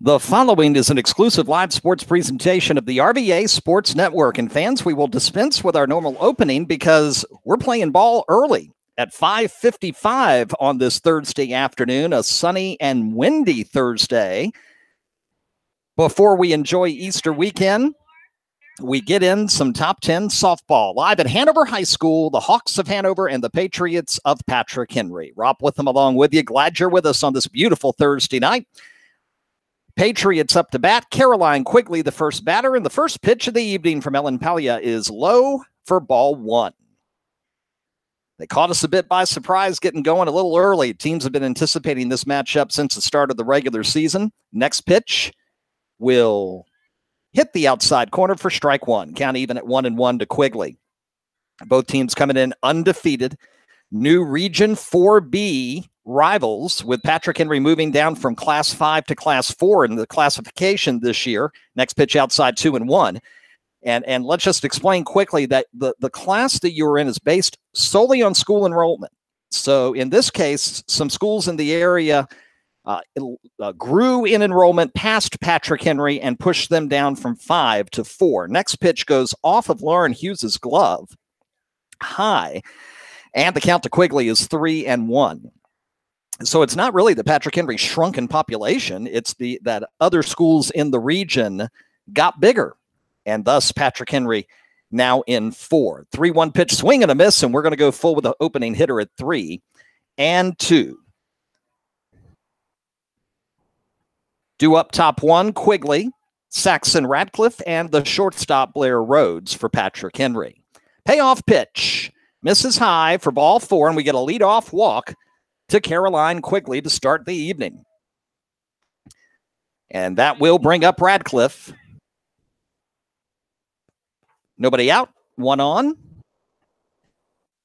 The following is an exclusive live sports presentation of the RVA Sports Network. And fans, we will dispense with our normal opening because we're playing ball early at 5:55 on this Thursday afternoon, a sunny and windy Thursday. Before we enjoy Easter weekend, we get in some top 10 softball live at Hanover High School, the Hawks of Hanover and the Patriots of Patrick Henry. Rob Witham along with you. Glad you're with us on this beautiful Thursday night. Patriots up to bat. Caroline Quigley, the first batter, and the first pitch of the evening from Ellen Paglia is low for ball one. They caught us a bit by surprise getting going a little early. Teams have been anticipating this matchup since the start of the regular season. Next pitch will hit the outside corner for strike one. Count even at 1-1 to Quigley. Both teams coming in undefeated. New Region 4B rivals, with Patrick Henry moving down from Class 5 to Class 4 in the classification this year. Next pitch outside 2-1. And let's just explain quickly that the class that you're in is based solely on school enrollment. So in this case, some schools in the area grew in enrollment past Patrick Henry and pushed them down from 5 to 4. Next pitch goes off of Lauren Hughes's glove, high, and the count to Quigley is 3-1. So it's not really that Patrick Henry shrunk in population. It's that other schools in the region got bigger, and thus Patrick Henry now in 4. 3-1 pitch, swing and a miss, and we're going to go full with the opening hitter at 3-2. Due up top one, Quigley, Saxon Radcliffe, and the shortstop Blair Rhodes for Patrick Henry. Payoff pitch, misses high for ball 4, and we get a leadoff walk to Caroline Quigley to start the evening. And that will bring up Radcliffe. Nobody out, one on,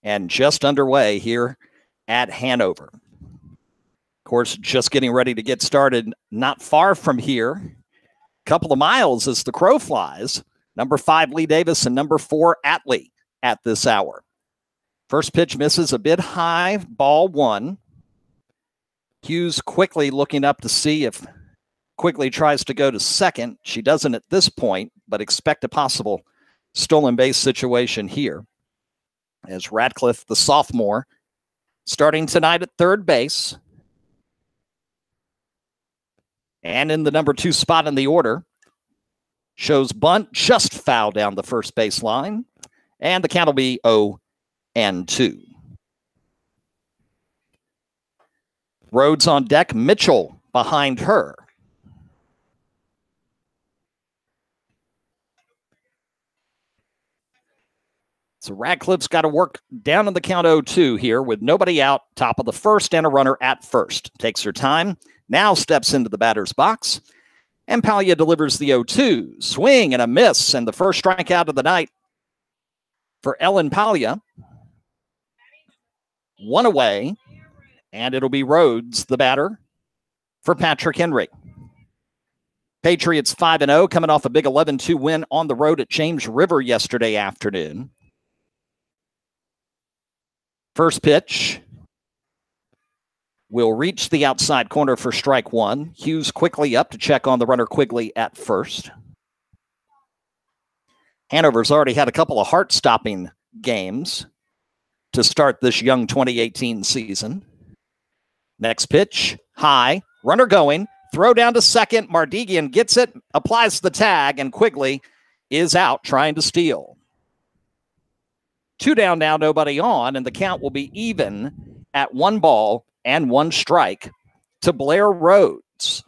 and just underway here at Hanover. Of course, just getting ready to get started not far from here. A couple of miles as the crow flies. Number 5, Lee Davis, and number 4, Atlee at this hour. First pitch misses a bit high, ball 1. Hughes quickly looking up to see if Quigley tries to go to second. She doesn't at this point, but expect a possible stolen base situation here. As Radcliffe, the sophomore, starting tonight at third base. And in the number 2 spot in the order, shows bunt, just foul down the first base line. And the count will be 0-2. Rhodes on deck, Mitchell behind her. So Radcliffe's got to work down in the count 0-2 here with nobody out, top of the first, and a runner at first. Takes her time, now steps into the batter's box, and Paglia delivers the 0-2. Swing and a miss, and the first strikeout of the night for Ellen Paglia. One away. And it'll be Rhodes, the batter, for Patrick Henry. Patriots 5-0, coming off a big 11-2 win on the road at James River yesterday afternoon. First pitch will reach the outside corner for strike 1. Hughes quickly up to check on the runner Quigley at first. Hanover's already had a couple of heart-stopping games to start this young 2018 season. Next pitch, high, runner going, throw down to second. Mardigian gets it, applies the tag, and Quigley is out trying to steal. 2 down now, nobody on, and the count will be even at 1 ball and 1 strike to Blair Rhodes.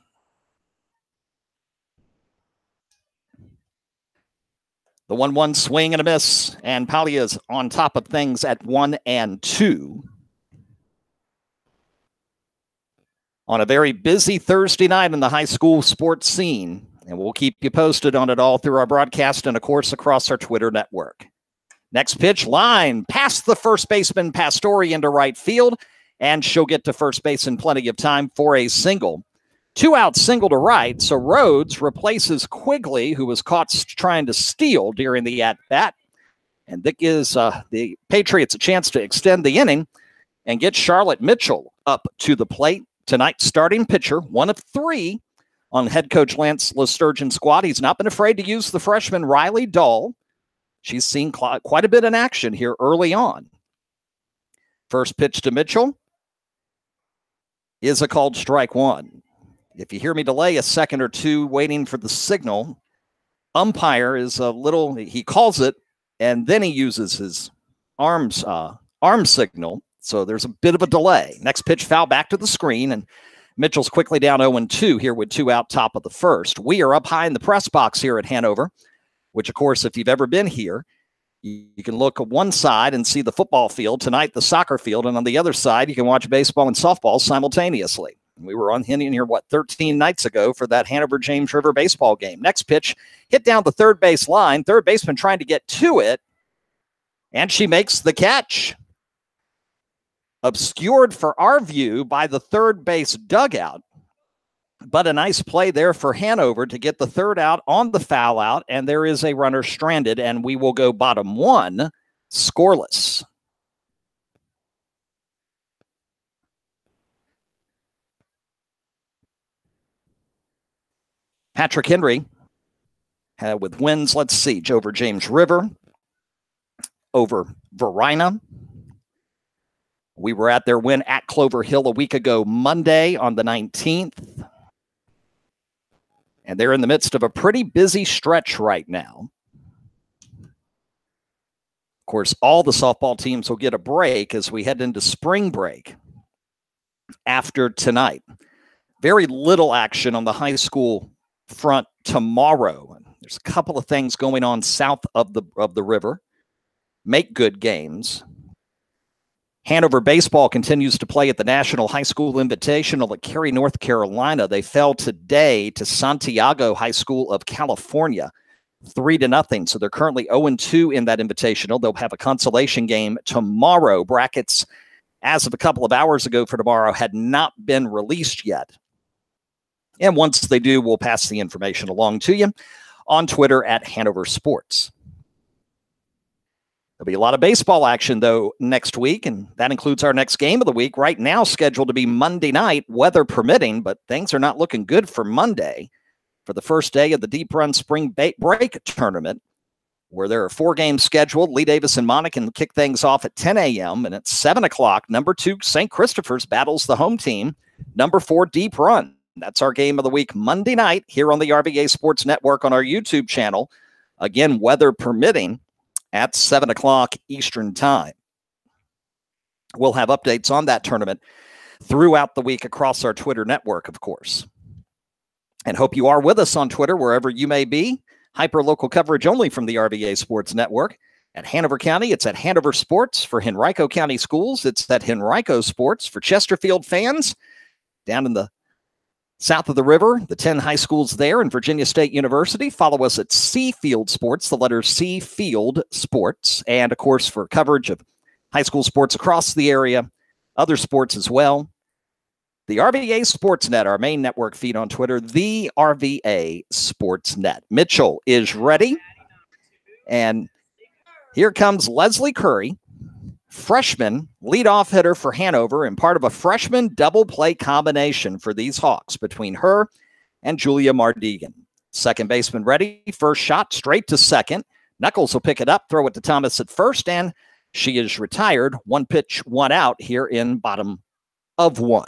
The 1-1 swing and a miss, and Paglia's on top of things at 1-2. On a very busy Thursday night in the high school sports scene, and we'll keep you posted on it all through our broadcast and, of course, across our Twitter network. Next pitch, line, past the first baseman, Pastore into right field, and she'll get to first base in plenty of time for a single. 2-out single to right, so Rhodes replaces Quigley, who was caught trying to steal during the at-bat, and that gives the Patriots a chance to extend the inning and get Charlotte Mitchell up to the plate. Tonight's starting pitcher, 1 of 3 on head coach Lance Lesturgeon's squad. He's not been afraid to use the freshman Riley Dahl. She's seen quite a bit in action here early on. First pitch to Mitchell is a called strike one. If you hear me delay a second or two waiting for the signal, umpire is he calls it, and then he uses his arm signal. So there's a bit of a delay. Next pitch, foul back to the screen, and Mitchell's quickly down 0-2 here with 2 out top of the first. We are up high in the press box here at Hanover, which, of course, if you've ever been here, you can look at one side and see the football field, tonight the soccer field, and on the other side you can watch baseball and softball simultaneously. We were on here, 13 nights ago for that Hanover-James River baseball game. Next pitch, hit down the third base line. Third baseman trying to get to it, and she makes the catch. Obscured for our view by the third base dugout, but a nice play there for Hanover to get the third out on the foul out, and there is a runner stranded, and we will go bottom one, scoreless. Patrick Henry with wins, let's see, over James River, over Verina. We were at their win at Clover Hill a week ago Monday on the 19th. And they're in the midst of a pretty busy stretch right now. Of course, all the softball teams will get a break as we head into spring break after tonight. Very little action on the high school front tomorrow. There's a couple of things going on south of the river. Make good games. Hanover baseball continues to play at the National High School Invitational at Cary, North Carolina. They fell today to Santiago High School of California, 3-0. So they're currently 0-2 in that invitational. They'll have a consolation game tomorrow. Brackets, as of a couple of hours ago for tomorrow, had not been released yet. And once they do, we'll pass the information along to you on Twitter at Hanover Sports. There'll be a lot of baseball action, though, next week, and that includes our next game of the week, right now scheduled to be Monday night, weather permitting, but things are not looking good for Monday for the first day of the Deep Run Spring Break Tournament, where there are 4 games scheduled. Lee Davis and Monacan kick things off at 10 a.m., and at 7 o'clock, number 2 St. Christopher's battles the home team, number 4 Deep Run. That's our game of the week Monday night here on the RVA Sports Network on our YouTube channel. Again, weather permitting, at 7 o'clock Eastern Time. We'll have updates on that tournament throughout the week across our Twitter network, of course. And hope you are with us on Twitter, wherever you may be. Hyper-local coverage only from the RVA Sports Network. At Hanover County, it's at Hanover Sports. For Henrico County Schools, it's at Henrico Sports. For Chesterfield fans, down in the south of the river, the 10 high schools there, and Virginia State University. Follow us at Seafield Sports, the letter C Field Sports. And, of course, for coverage of high school sports across the area, other sports as well, the RVA Sports Net, our main network feed on Twitter, the RVA Sports Net. Mitchell is ready. And here comes Leslie Curry, freshman leadoff hitter for Hanover and part of a freshman double play combination for these Hawks between her and Julia Mardigan. Second baseman ready. First shot straight to second. Knuckles will pick it up, throw it to Thomas at first, and she is retired. 1 pitch, 1 out here in bottom of 1.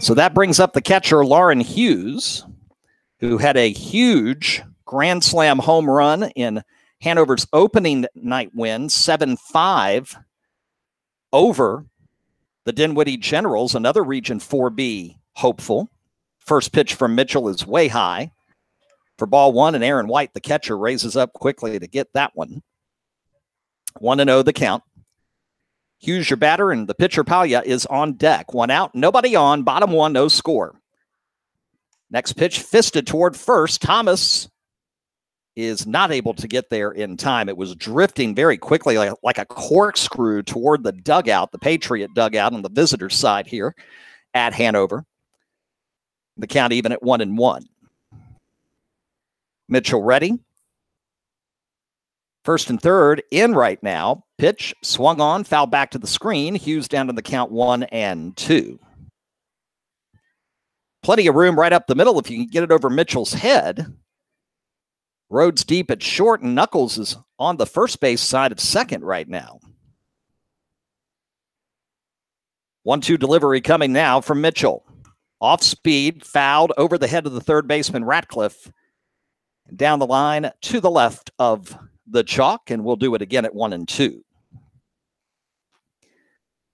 So that brings up the catcher, Lauren Hughes, who had a huge grand slam home run in Hanover's opening night win, 7-5 over the Dinwiddie Generals, another Region 4B hopeful. First pitch from Mitchell is way high for ball 1, and Aaron White, the catcher, raises up quickly to get that one. 1-0 the count. Hughes, your batter, and the pitcher, Palia, is on deck. 1 out, nobody on, bottom 1, no score. Next pitch fisted toward first. Thomas is not able to get there in time. It was drifting very quickly like a corkscrew toward the dugout, the Patriot dugout on the visitor side here at Hanover. The count even at 1-1. Mitchell ready. First and third in right now. Pitch swung on, foul back to the screen. Hughes down to the count 1-2. Plenty of room right up the middle if you can get it over Mitchell's head. Rhodes deep at short, and Knuckles is on the first base side of second right now. 1-2 delivery coming now from Mitchell. Off speed, fouled over the head of the third baseman, Ratcliffe. Down the line to the left of the chalk, and we'll do it again at 1-2.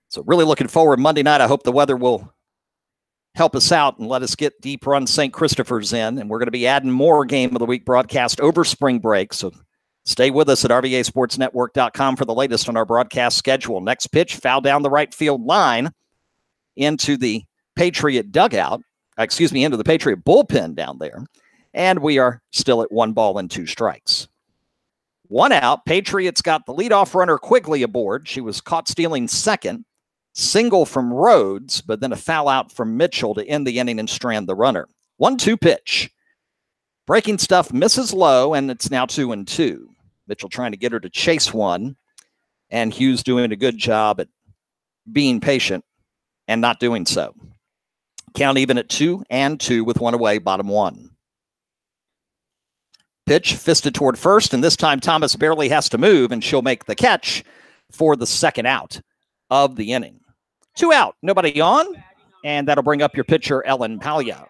So really looking forward Monday night. I hope the weather will help us out and let us get Deep Run St. Christopher's in. And we're going to be adding more Game of the Week broadcast over spring break. So stay with us at RVASportsNetwork.com for the latest on our broadcast schedule. Next pitch, foul down the right field line into the Patriot dugout. Into the Patriot bullpen down there. And we are still at 1-2 strikes. 1 out. Patriots got the leadoff runner Quigley aboard. She was caught stealing second. Single from Rhodes, but then a foul out from Mitchell to end the inning and strand the runner. 1-2 pitch. Breaking stuff misses low, and it's now 2-2. Mitchell trying to get her to chase one, and Hughes doing a good job at being patient and not doing so. Count even at 2-2 with 1 away, bottom 1. Pitch fisted toward first, and this time Thomas barely has to move, and she'll make the catch for the second out of the inning. 2 out, nobody on, and that'll bring up your pitcher, Ellen Paglia.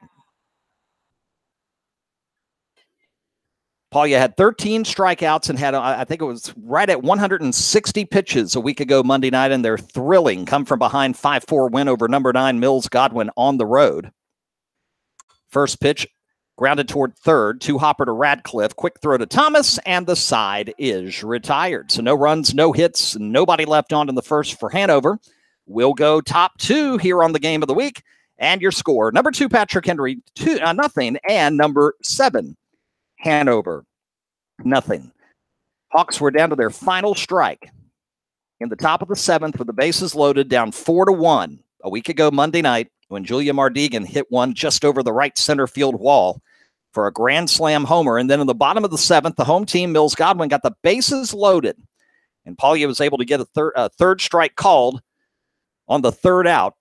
Paglia had 13 strikeouts and had, I think it was right at 160 pitches a week ago Monday night, and they're thrilling. Come from behind 5-4 win over number 9 Mills Godwin on the road. First pitch, grounded toward third, 2-hopper to Radcliffe, quick throw to Thomas, and the side is retired. So no runs, no hits, nobody left on in the first for Hanover. We'll go top 2 here on the Game of the Week, and your score. Number 2, Patrick Henry, 2-0, and number 7, Hanover, 0. Hawks were down to their final strike in the top of the 7th with the bases loaded, down 4-1 a week ago Monday night when Julia Mardigan hit one just over the right center field wall for a grand slam homer. And then in the bottom of the 7th, the home team, Mills Godwin, got the bases loaded, and Paglia was able to get a third strike called on the third out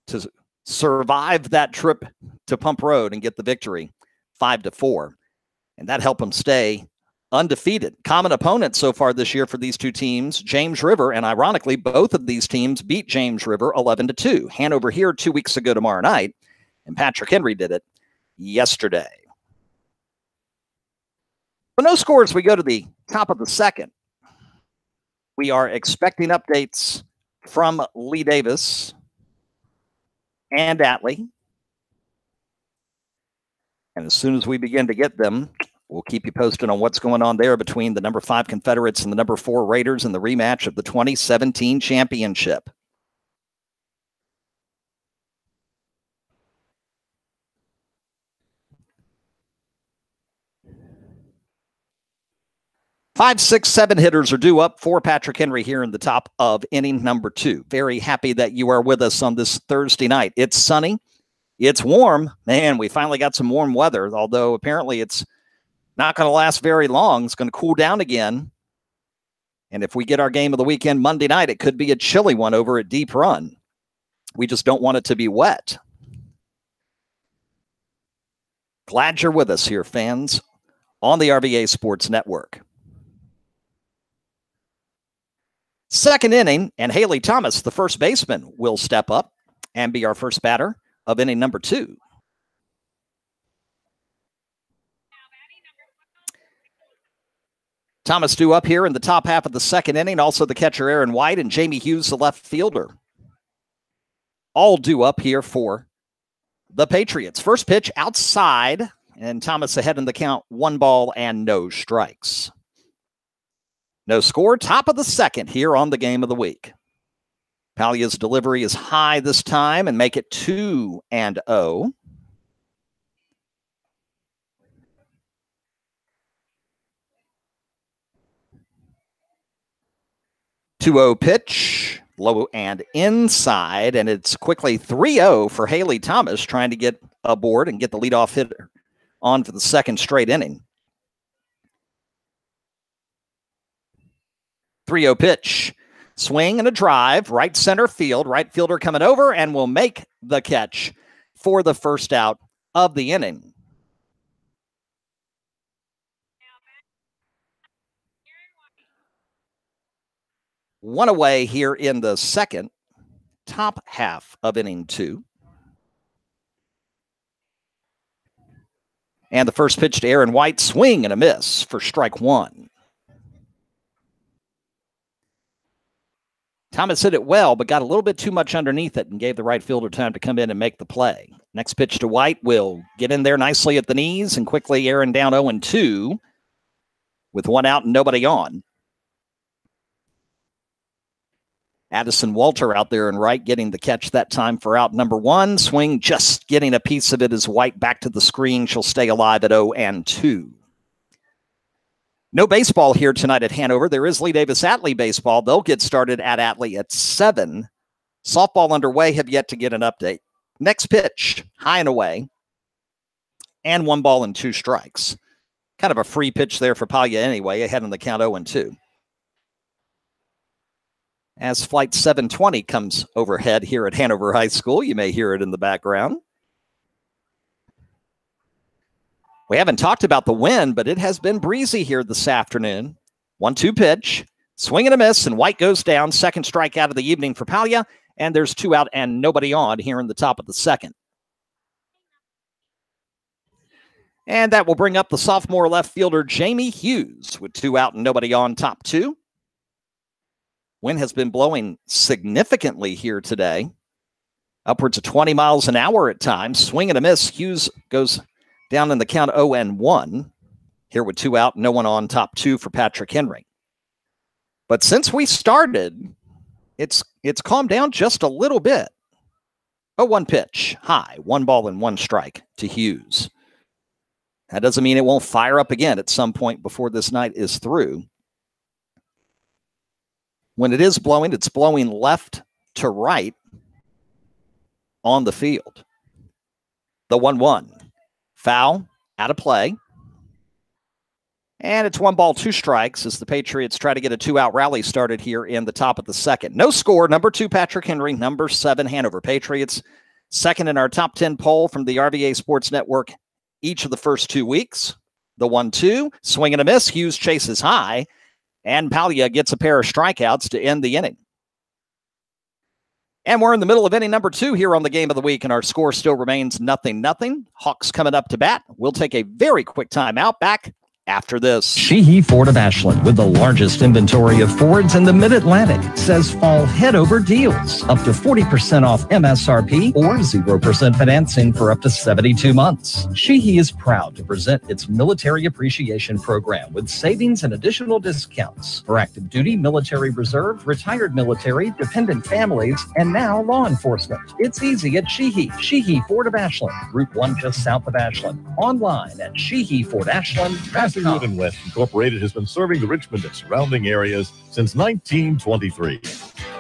to survive that trip to Pump Road and get the victory 5-4. And that helped them stay undefeated. Common opponents so far this year for these two teams, James River, and ironically, both of these teams beat James River 11-2. Hanover here 2 weeks ago tomorrow night, and Patrick Henry did it yesterday. For no scores, we go to the top of the 2nd. We are expecting updates from Lee Davis and Atlee. And as soon as we begin to get them, we'll keep you posted on what's going on there between the number 5 Confederates and the number 4 Raiders in the rematch of the 2017 championship. Five, 6, 7 hitters are due up for Patrick Henry here in the top of inning number 2. Very happy that you are with us on this Thursday night. It's sunny. It's warm. Man, we finally got some warm weather, although apparently it's not going to last very long. It's going to cool down again. And if we get our Game of the Weekend Monday night, it could be a chilly one over at Deep Run. We just don't want it to be wet. Glad you're with us here, fans, on the RVA Sports Network. Second inning, and Haley Thomas, the first baseman, will step up and be our first batter of inning number 2. Thomas due up here in the top half of the second inning. Also the catcher, Aaron White, and Jamie Hughes, the left fielder. All due up here for the Patriots. First pitch outside, and Thomas ahead in the count, 1 ball and no strikes. No score, top of the 2nd here on the Game of the Week. Paglia's delivery is high this time and make it 2-0. 2-0 pitch, low and inside, and it's quickly 3-0 for Haley Thomas, trying to get aboard and get the leadoff hitter on for the second straight inning. 3-0 pitch, swing and a drive, right center field, right fielder coming over and will make the catch for the first out of the inning. One away here in the second, top half of inning 2. And the first pitch to Aaron White, swing and a miss for strike 1. Thomas hit it well, but got a little bit too much underneath it and gave the right fielder time to come in and make the play. Next pitch to White will get in there nicely at the knees, and quickly Aaron down 0-2 with 1 out and nobody on. Addison Walter out there in right, getting the catch that time for out number 1. Swing, just getting a piece of it as White back to the screen. She'll stay alive at 0-2. No baseball here tonight at Hanover. There is Lee Davis-Atlee baseball. They'll get started at Atlee at 7. Softball underway, have yet to get an update. Next pitch, high and away. And 1 ball and 2 strikes. Kind of a free pitch there for Palia anyway, ahead on the count 0-2. As Flight 720 comes overhead here at Hanover High School, you may hear it in the background. We haven't talked about the wind, but it has been breezy here this afternoon. 1-2 pitch, swing and a miss, and White goes down. Second strikeout of the evening for Palia, and there's 2 out and nobody on here in the top of the second. And that will bring up the sophomore left fielder, Jamie Hughes, with 2 out and nobody on, top 2. Wind has been blowing significantly here today, upwards of 20 miles an hour at times. Swing and a miss. Hughes goes down in the count 0-1. Here with 2 out, no one on, top 2 for Patrick Henry. But since we started, it's calmed down just a little bit. 0-1 pitch, high, 1 ball and 1 strike to Hughes. That doesn't mean it won't fire up again at some point before this night is through. When it is blowing, it's blowing left to right on the field. The 1-1. Foul, out of play. And it's 1 ball, 2 strikes as the Patriots try to get a 2-out rally started here in the top of the second. No score. Number 2, Patrick Henry. Number 7, Hanover Patriots. Second in our top 10 poll from the RVA Sports Network each of the first 2 weeks. The 1-2. Swing and a miss. Hughes chases high. And Palia gets a pair of strikeouts to end the inning. And we're in the middle of inning number 2 here on the Game of the Week, and our score still remains 0-0. Hawks coming up to bat. We'll take a very quick timeout. Back after this. Sheehy Ford of Ashland, with the largest inventory of Fords in the Mid-Atlantic, says fall head over deals. Up to 40% off MSRP or 0% financing for up to 72 months. Sheehy is proud to present its Military Appreciation Program with savings and additional discounts for active duty, military reserve, retired military, dependent families, and now law enforcement. It's easy at Sheehy. Sheehy Ford of Ashland, Route 1 just south of Ashland. Online at SheehyFordAshland.com. Wood and West Incorporated has been serving the Richmond and surrounding areas since 1923,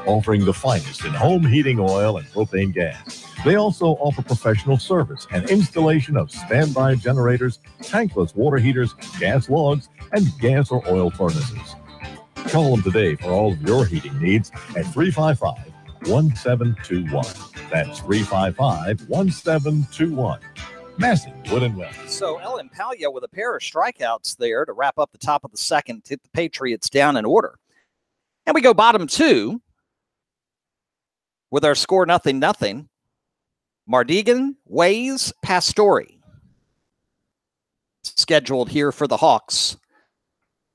offering the finest in home heating oil and propane gas. They also offer professional service and installation of standby generators, tankless water heaters, gas logs, and gas or oil furnaces. Call them today for all of your heating needs at 355-1721. That's 355-1721. Massey, Wood and West. So Ellen Palia with a pair of strikeouts there to wrap up the top of the second, hit the Patriots down in order. And we go bottom 2 with our score 0-0. Mardigan, Ways, Pastore scheduled here for the Hawks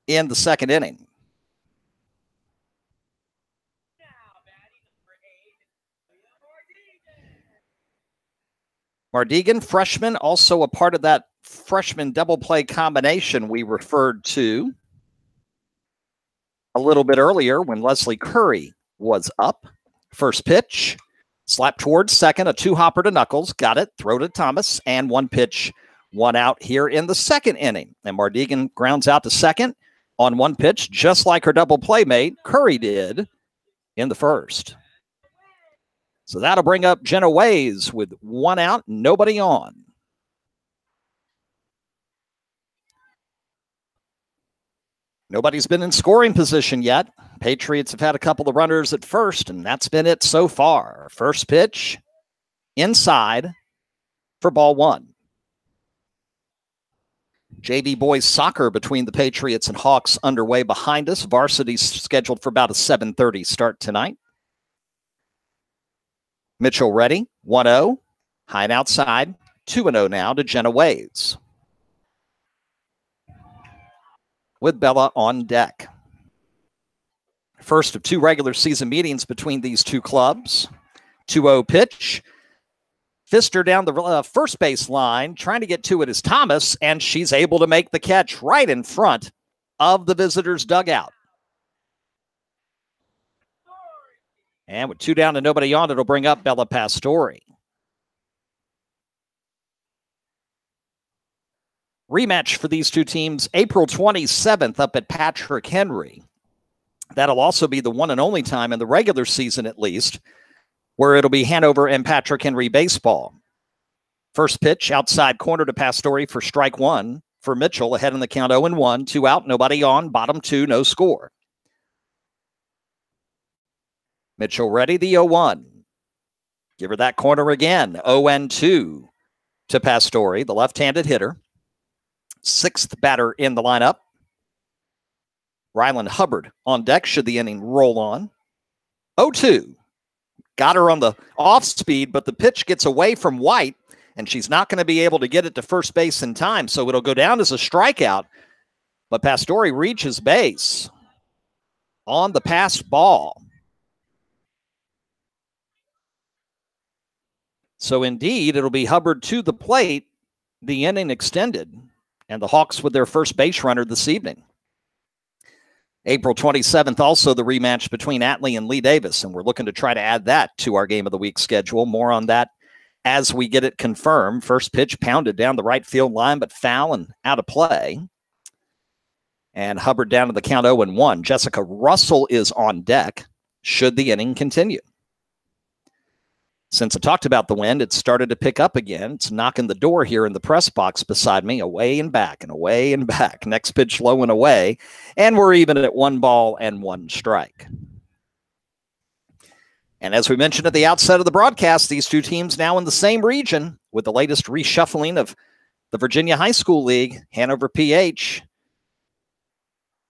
in the second inning. Mardigan, freshman, also a part of that freshman double play combination we referred to a little bit earlier when Leslie Curry was up. First pitch, slap towards second, a 2-hopper to Knuckles, got it, throw to Thomas, and 1 pitch, 1 out here in the second inning. And Mardigan grounds out to second on 1 pitch, just like her double play mate Curry did in the first. So that'll bring up Jenna Ways with 1 out, nobody on. Nobody's been in scoring position yet. Patriots have had a couple of runners at first, and that's been it so far. First pitch, inside, for ball one. JV boys soccer between the Patriots and Hawks underway behind us. Varsity's scheduled for about a 7:30 start tonight. Mitchell ready, 1-0. Hine outside, 2-0 now to Jenna Ways. With Bella on deck. First of two regular season meetings between these two clubs. 2-0 pitch. Fister down the first base line. Trying to get to it is Thomas, and she's able to make the catch right in front of the visitors' dugout. And with 2 down and nobody on, it'll bring up Bella Pastori. Rematch for these two teams, April 27th up at Patrick Henry. That'll also be the one and only time in the regular season, at least, where it'll be Hanover and Patrick Henry baseball. First pitch, outside corner to Pastori for strike one for Mitchell, ahead in the count 0-1, 2 out, nobody on, bottom 2, no score. Mitchell ready, the 0-1. Give her that corner again, 0-2 to Pastori, the left-handed hitter. Sixth batter in the lineup. Ryland Hubbard on deck should the inning roll on. 0-2. Got her on the off speed, but the pitch gets away from White, and she's not going to be able to get it to first base in time, so it'll go down as a strikeout. But Pastori reaches base on the passed ball. So indeed, it'll be Hubbard to the plate, the inning extended, and the Hawks with their first base runner this evening. April 27th, also the rematch between Atlee and Lee Davis, and we're looking to try to add that to our game of the week schedule. More on that as we get it confirmed. First pitch pounded down the right field line, but foul and out of play. And Hubbard down to the count 0-1. Jessica Russell is on deck should the inning continue. Since I talked about the wind, it started to pick up again. It's knocking the door here in the press box beside me, away and back and away and back. Next pitch low and away, and we're even at 1 ball and 1 strike. And as we mentioned at the outset of the broadcast, these two teams now in the same region with the latest reshuffling of the Virginia High School League, Hanover PH,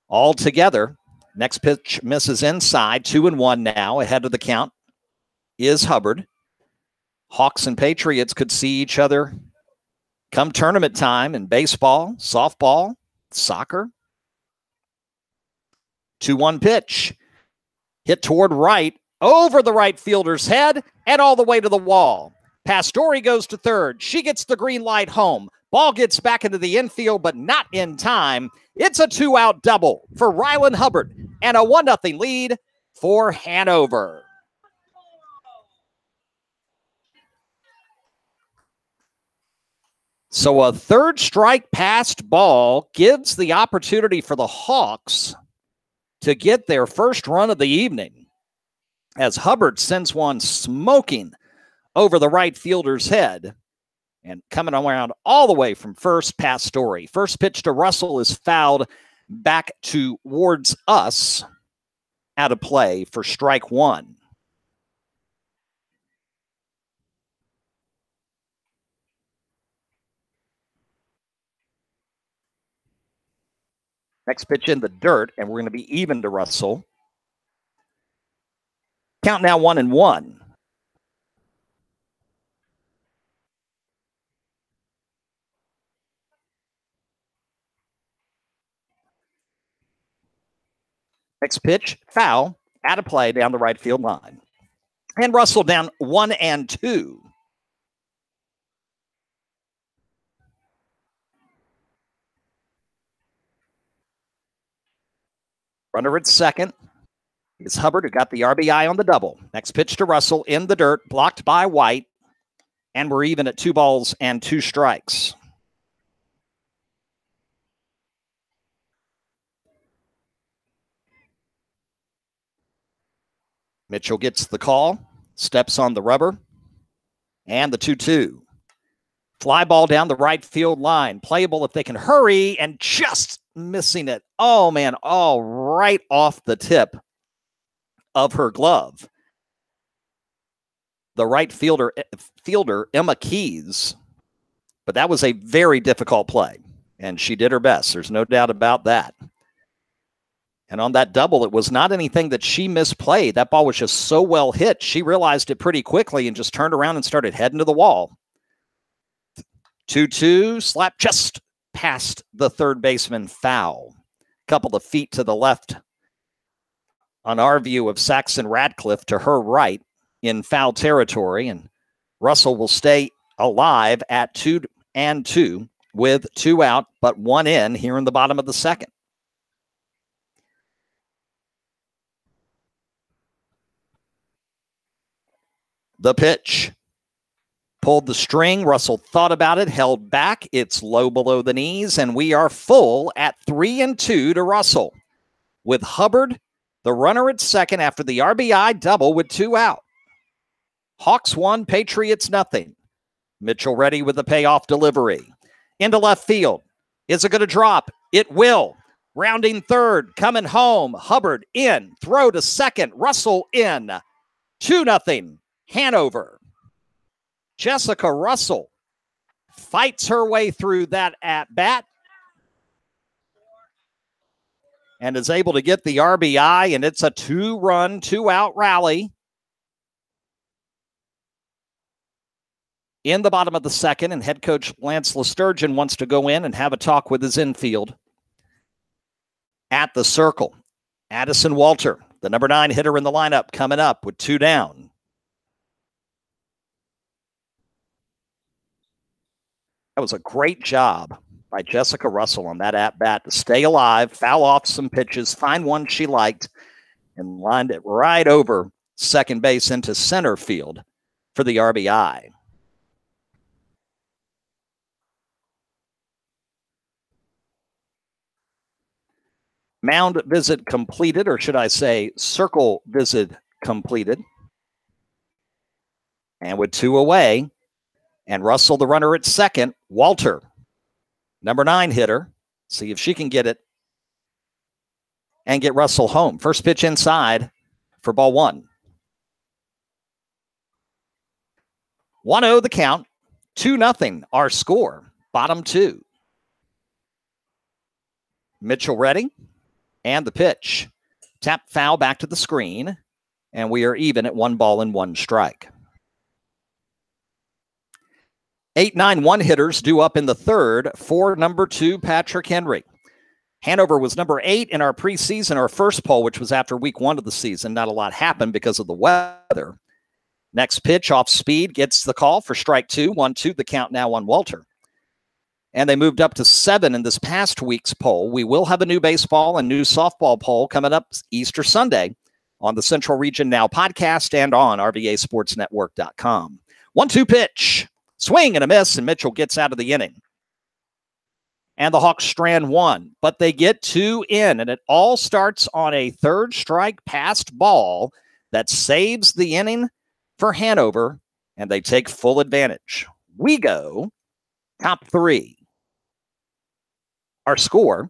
all together. Next pitch misses inside, 2-1 now. Ahead of the count is Hubbard. Hawks and Patriots could see each other come tournament time in baseball, softball, soccer. 2-1 pitch. Hit toward right, over the right fielder's head, and all the way to the wall. Pastori goes to third. She gets the green light home. Ball gets back into the infield, but not in time. It's a 2-out double for Ryland Hubbard and a 1-0 lead for Hanover. So a third strike passed ball gives the opportunity for the Hawks to get their first run of the evening as Hubbard sends one smoking over the right fielder's head and coming around all the way from first past Story. First pitch to Russell is fouled back towards us, out of play for strike one. Next pitch in the dirt, and we're going to be even to Russell. Count now 1-1. Next pitch, foul, out of play down the right field line. And Russell down 1-2. Runner at second is Hubbard, who got the RBI on the double. Next pitch to Russell in the dirt, blocked by White. And we're even at 2 balls and 2 strikes. Mitchell gets the call, steps on the rubber, and the 2-2. Fly ball down the right field line. Playable if they can hurry, and just missing it. Oh, man, all right off the tip of her glove. The right fielder, Emma Keys, But that was a very difficult play, and she did her best. There's no doubt about that. And on that double, it was not anything that she misplayed. That ball was just so well hit. She realized it pretty quickly and just turned around and started heading to the wall. 2-2, slap just past the third baseman, foul. Couple of feet to the left on our view of Saxon Radcliffe, to her right in foul territory. And Russell will stay alive at 2-2 with 2 out, but 1 in here in the bottom of the second. The pitch. Pulled the string. Russell thought about it, held back. It's low below the knees, and we are full at 3-2 to Russell, with Hubbard, the runner at second after the RBI double with 2 out. Hawks 1, Patriots nothing. Mitchell ready with the payoff delivery. Into left field. Is it going to drop? It will. Rounding third, coming home. Hubbard in. Throw to second. Russell in. 2-0. Hanover. Jessica Russell fights her way through that at-bat and is able to get the RBI, and it's a 2-run, 2-out rally in the bottom of the second, and head coach Lance Lesturgeon wants to go in and have a talk with his infield. At the circle, Addison Walter, the number 9 hitter in the lineup, coming up with 2 down. That was a great job by Jessica Russell on that at-bat to stay alive, foul off some pitches, find one she liked, and lined it right over second base into center field for the RBI. Mound visit completed, or should I say circle visit completed. And with 2 away, and Russell, the runner at second, Walter, number 9 hitter, see if she can get it and get Russell home. First pitch inside for ball 1. 1-0 the count, 2-0 our score, bottom 2. Mitchell ready, and the pitch. Tap foul back to the screen, and we are even at 1 ball and 1 strike. 8-9-1 hitters due up in the third for number 2, Patrick Henry. Hanover was number 8 in our preseason, our first poll, which was after week 1 of the season. Not a lot happened because of the weather. Next pitch off speed gets the call for strike 2. 1-2 the count now on Walter. And they moved up to 7 in this past week's poll. We will have a new baseball and new softball poll coming up Easter Sunday on the Central Region Now podcast and on RVASportsNetwork.com. 1-2 pitch. Swing and a miss, and Mitchell gets out of the inning. And the Hawks strand 1, but they get 2 in, and it all starts on a third strike passed ball that saves the inning for Hanover, and they take full advantage. We go top 3. Our score,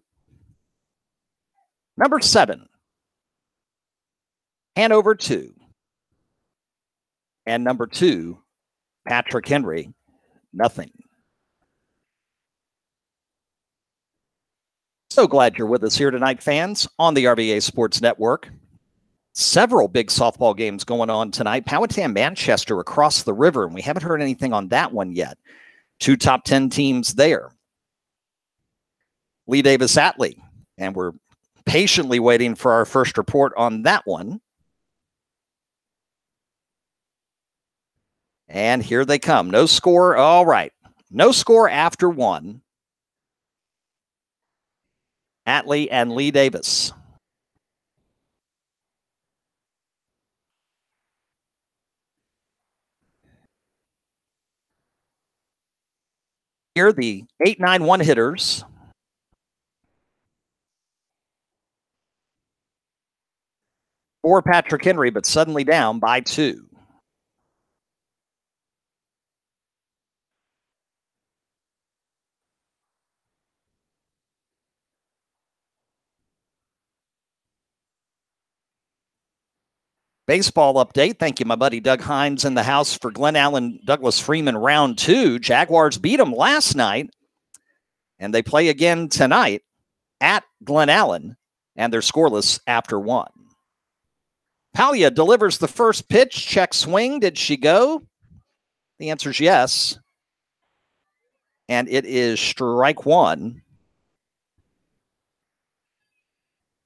number 7, Hanover 2, and number 2, Patrick Henry, nothing. So glad you're with us here tonight, fans, on the RVA Sports Network. Several big softball games going on tonight. Powhatan, Manchester across the river, and we haven't heard anything on that one yet. 2 top 10 teams there. Lee Davis Atlee, and we're patiently waiting for our first report on that one. And here they come. No score. All right. No score after 1. Atlee and Lee Davis. Here, the 8-9-1 hitters. For Patrick Henry, but suddenly down by 2. Baseball update. Thank you, my buddy Doug Hines in the house for Glen Allen Douglas Freeman round 2. Jaguars beat them last night, and they play again tonight at Glen Allen, and they're scoreless after 1. Palia delivers the first pitch. Check swing. Did she go? The answer is yes. And it is strike 1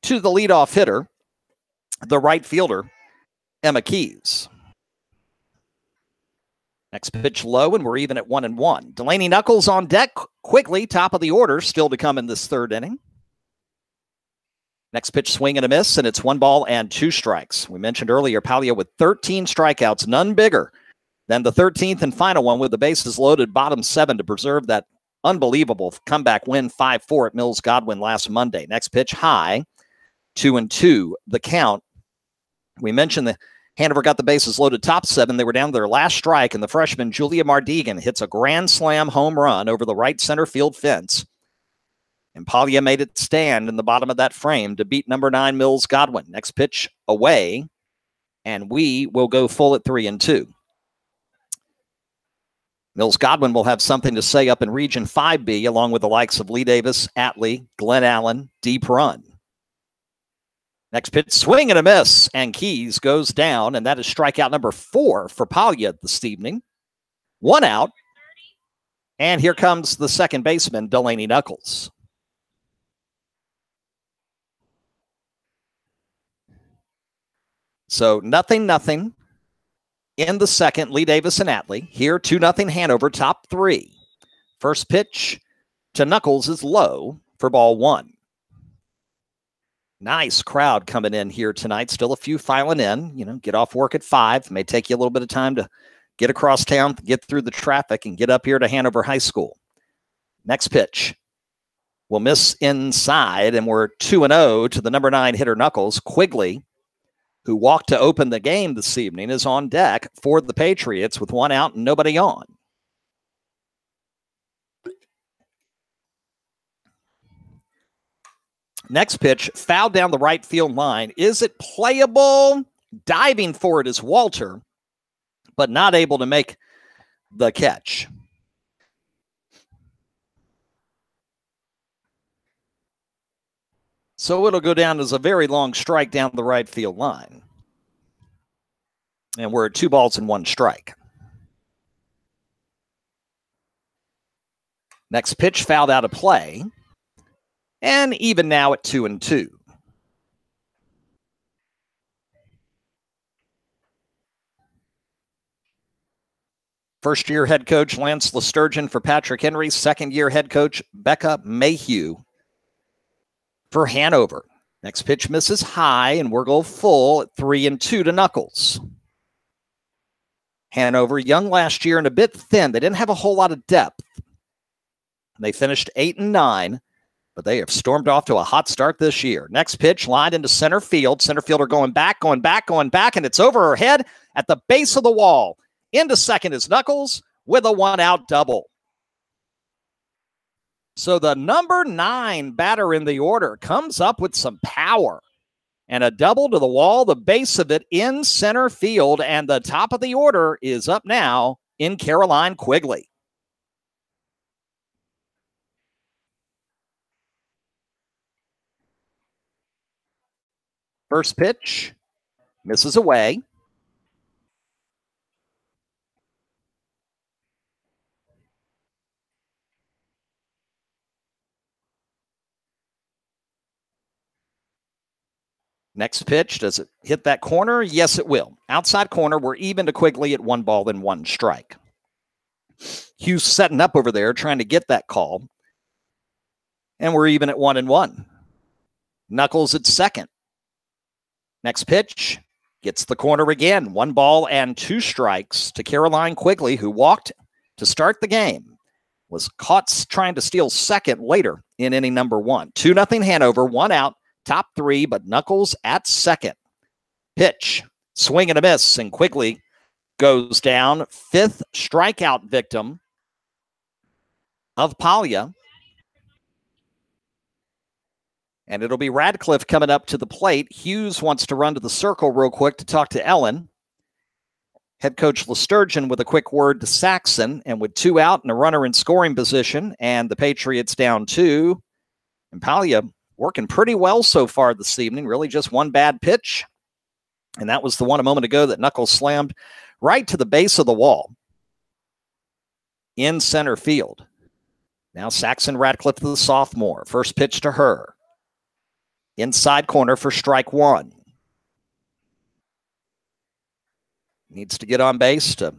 to the leadoff hitter, the right fielder, Emma Keys. Next pitch low, and we're even at 1-1. Delaney Knuckles on deck quickly, top of the order, still to come in this third inning. Next pitch swing and a miss, and it's 1 ball and 2 strikes. We mentioned earlier, Palia with 13 strikeouts, none bigger than the 13th and final one with the bases loaded, bottom 7 to preserve that unbelievable comeback win 5-4 at Mills Godwin last Monday. Next pitch high, 2-2, the count. We mentioned that Hanover got the bases loaded top 7. They were down to their last strike, and the freshman Julia Mardigan hits a grand slam home run over the right center field fence. And Palia made it stand in the bottom of that frame to beat number 9 Mills Godwin. Next pitch away, and we will go full at 3-2. Mills Godwin will have something to say up in Region 5B, along with the likes of Lee Davis, Atlee, Glen Allen, Deep Run. Next pitch, swing and a miss, and Keys goes down, and that is strikeout number 4 for Palia this evening. 1 out, and here comes the second baseman, Delaney Knuckles. So nothing in the second, Lee Davis and Atlee. Here, 2-0 Hanover, top 3. First pitch to Knuckles is low for ball 1. Nice crowd coming in here tonight. Still a few filing in. Get off work at 5. May take you a little bit of time to get across town, get through the traffic, and get up here to Hanover High School. Next pitch will miss inside, and we're 2-0 to the number 9 hitter, Knuckles. Quigley, who walked to open the game this evening, is on deck for the Patriots with 1 out and nobody on. Next pitch, fouled down the right field line. Is it playable? Diving for it is Walter, but not able to make the catch. So it'll go down as a very long strike down the right field line. And we're at 2 balls and 1 strike. Next pitch, fouled out of play. And even now at 2-2. First-year head coach Lance Lesturgeon for Patrick Henry. Second-year head coach Becca Mayhew for Hanover. Next pitch misses high, and we're going full at 3-2 to Knuckles. Hanover, young last year and a bit thin. They didn't have a whole lot of depth. They finished 8-9. But they have stormed off to a hot start this year. Next pitch, lined into center field. Center fielder going back, and it's over her head at the base of the wall. Into second is Knuckles with a 1-out double. So the number 9 batter in the order comes up with some power. And a double to the wall, the base of it in center field, and the top of the order is up now in Caroline Quigley. First pitch, misses away. Next pitch, does it hit that corner? Yes, it will. Outside corner, we're even to Quigley at 1 ball and 1 strike. Hughes setting up over there, trying to get that call. And we're even at 1-1. Knuckles at second. Next pitch, gets the corner again. 1 ball and 2 strikes to Caroline Quigley, who walked to start the game. Was caught trying to steal second later in inning number 1. 2-0 Hanover, 1 out, top 3, but Knuckles at second. Pitch, swing and a miss, and Quigley goes down. 5th strikeout victim of Palia. And it'll be Radcliffe coming up to the plate. Hughes wants to run to the circle real quick to talk to Ellen. Head coach Lesturgeon with a quick word to Saxon, and with 2 out and a runner in scoring position, and the Patriots down 2. And Palia working pretty well so far this evening. Really just one bad pitch. And that was the one a moment ago that Knuckles slammed right to the base of the wall in center field. Now Saxon Radcliffe, the sophomore. First pitch to her. Inside corner for strike 1. Needs to get on base to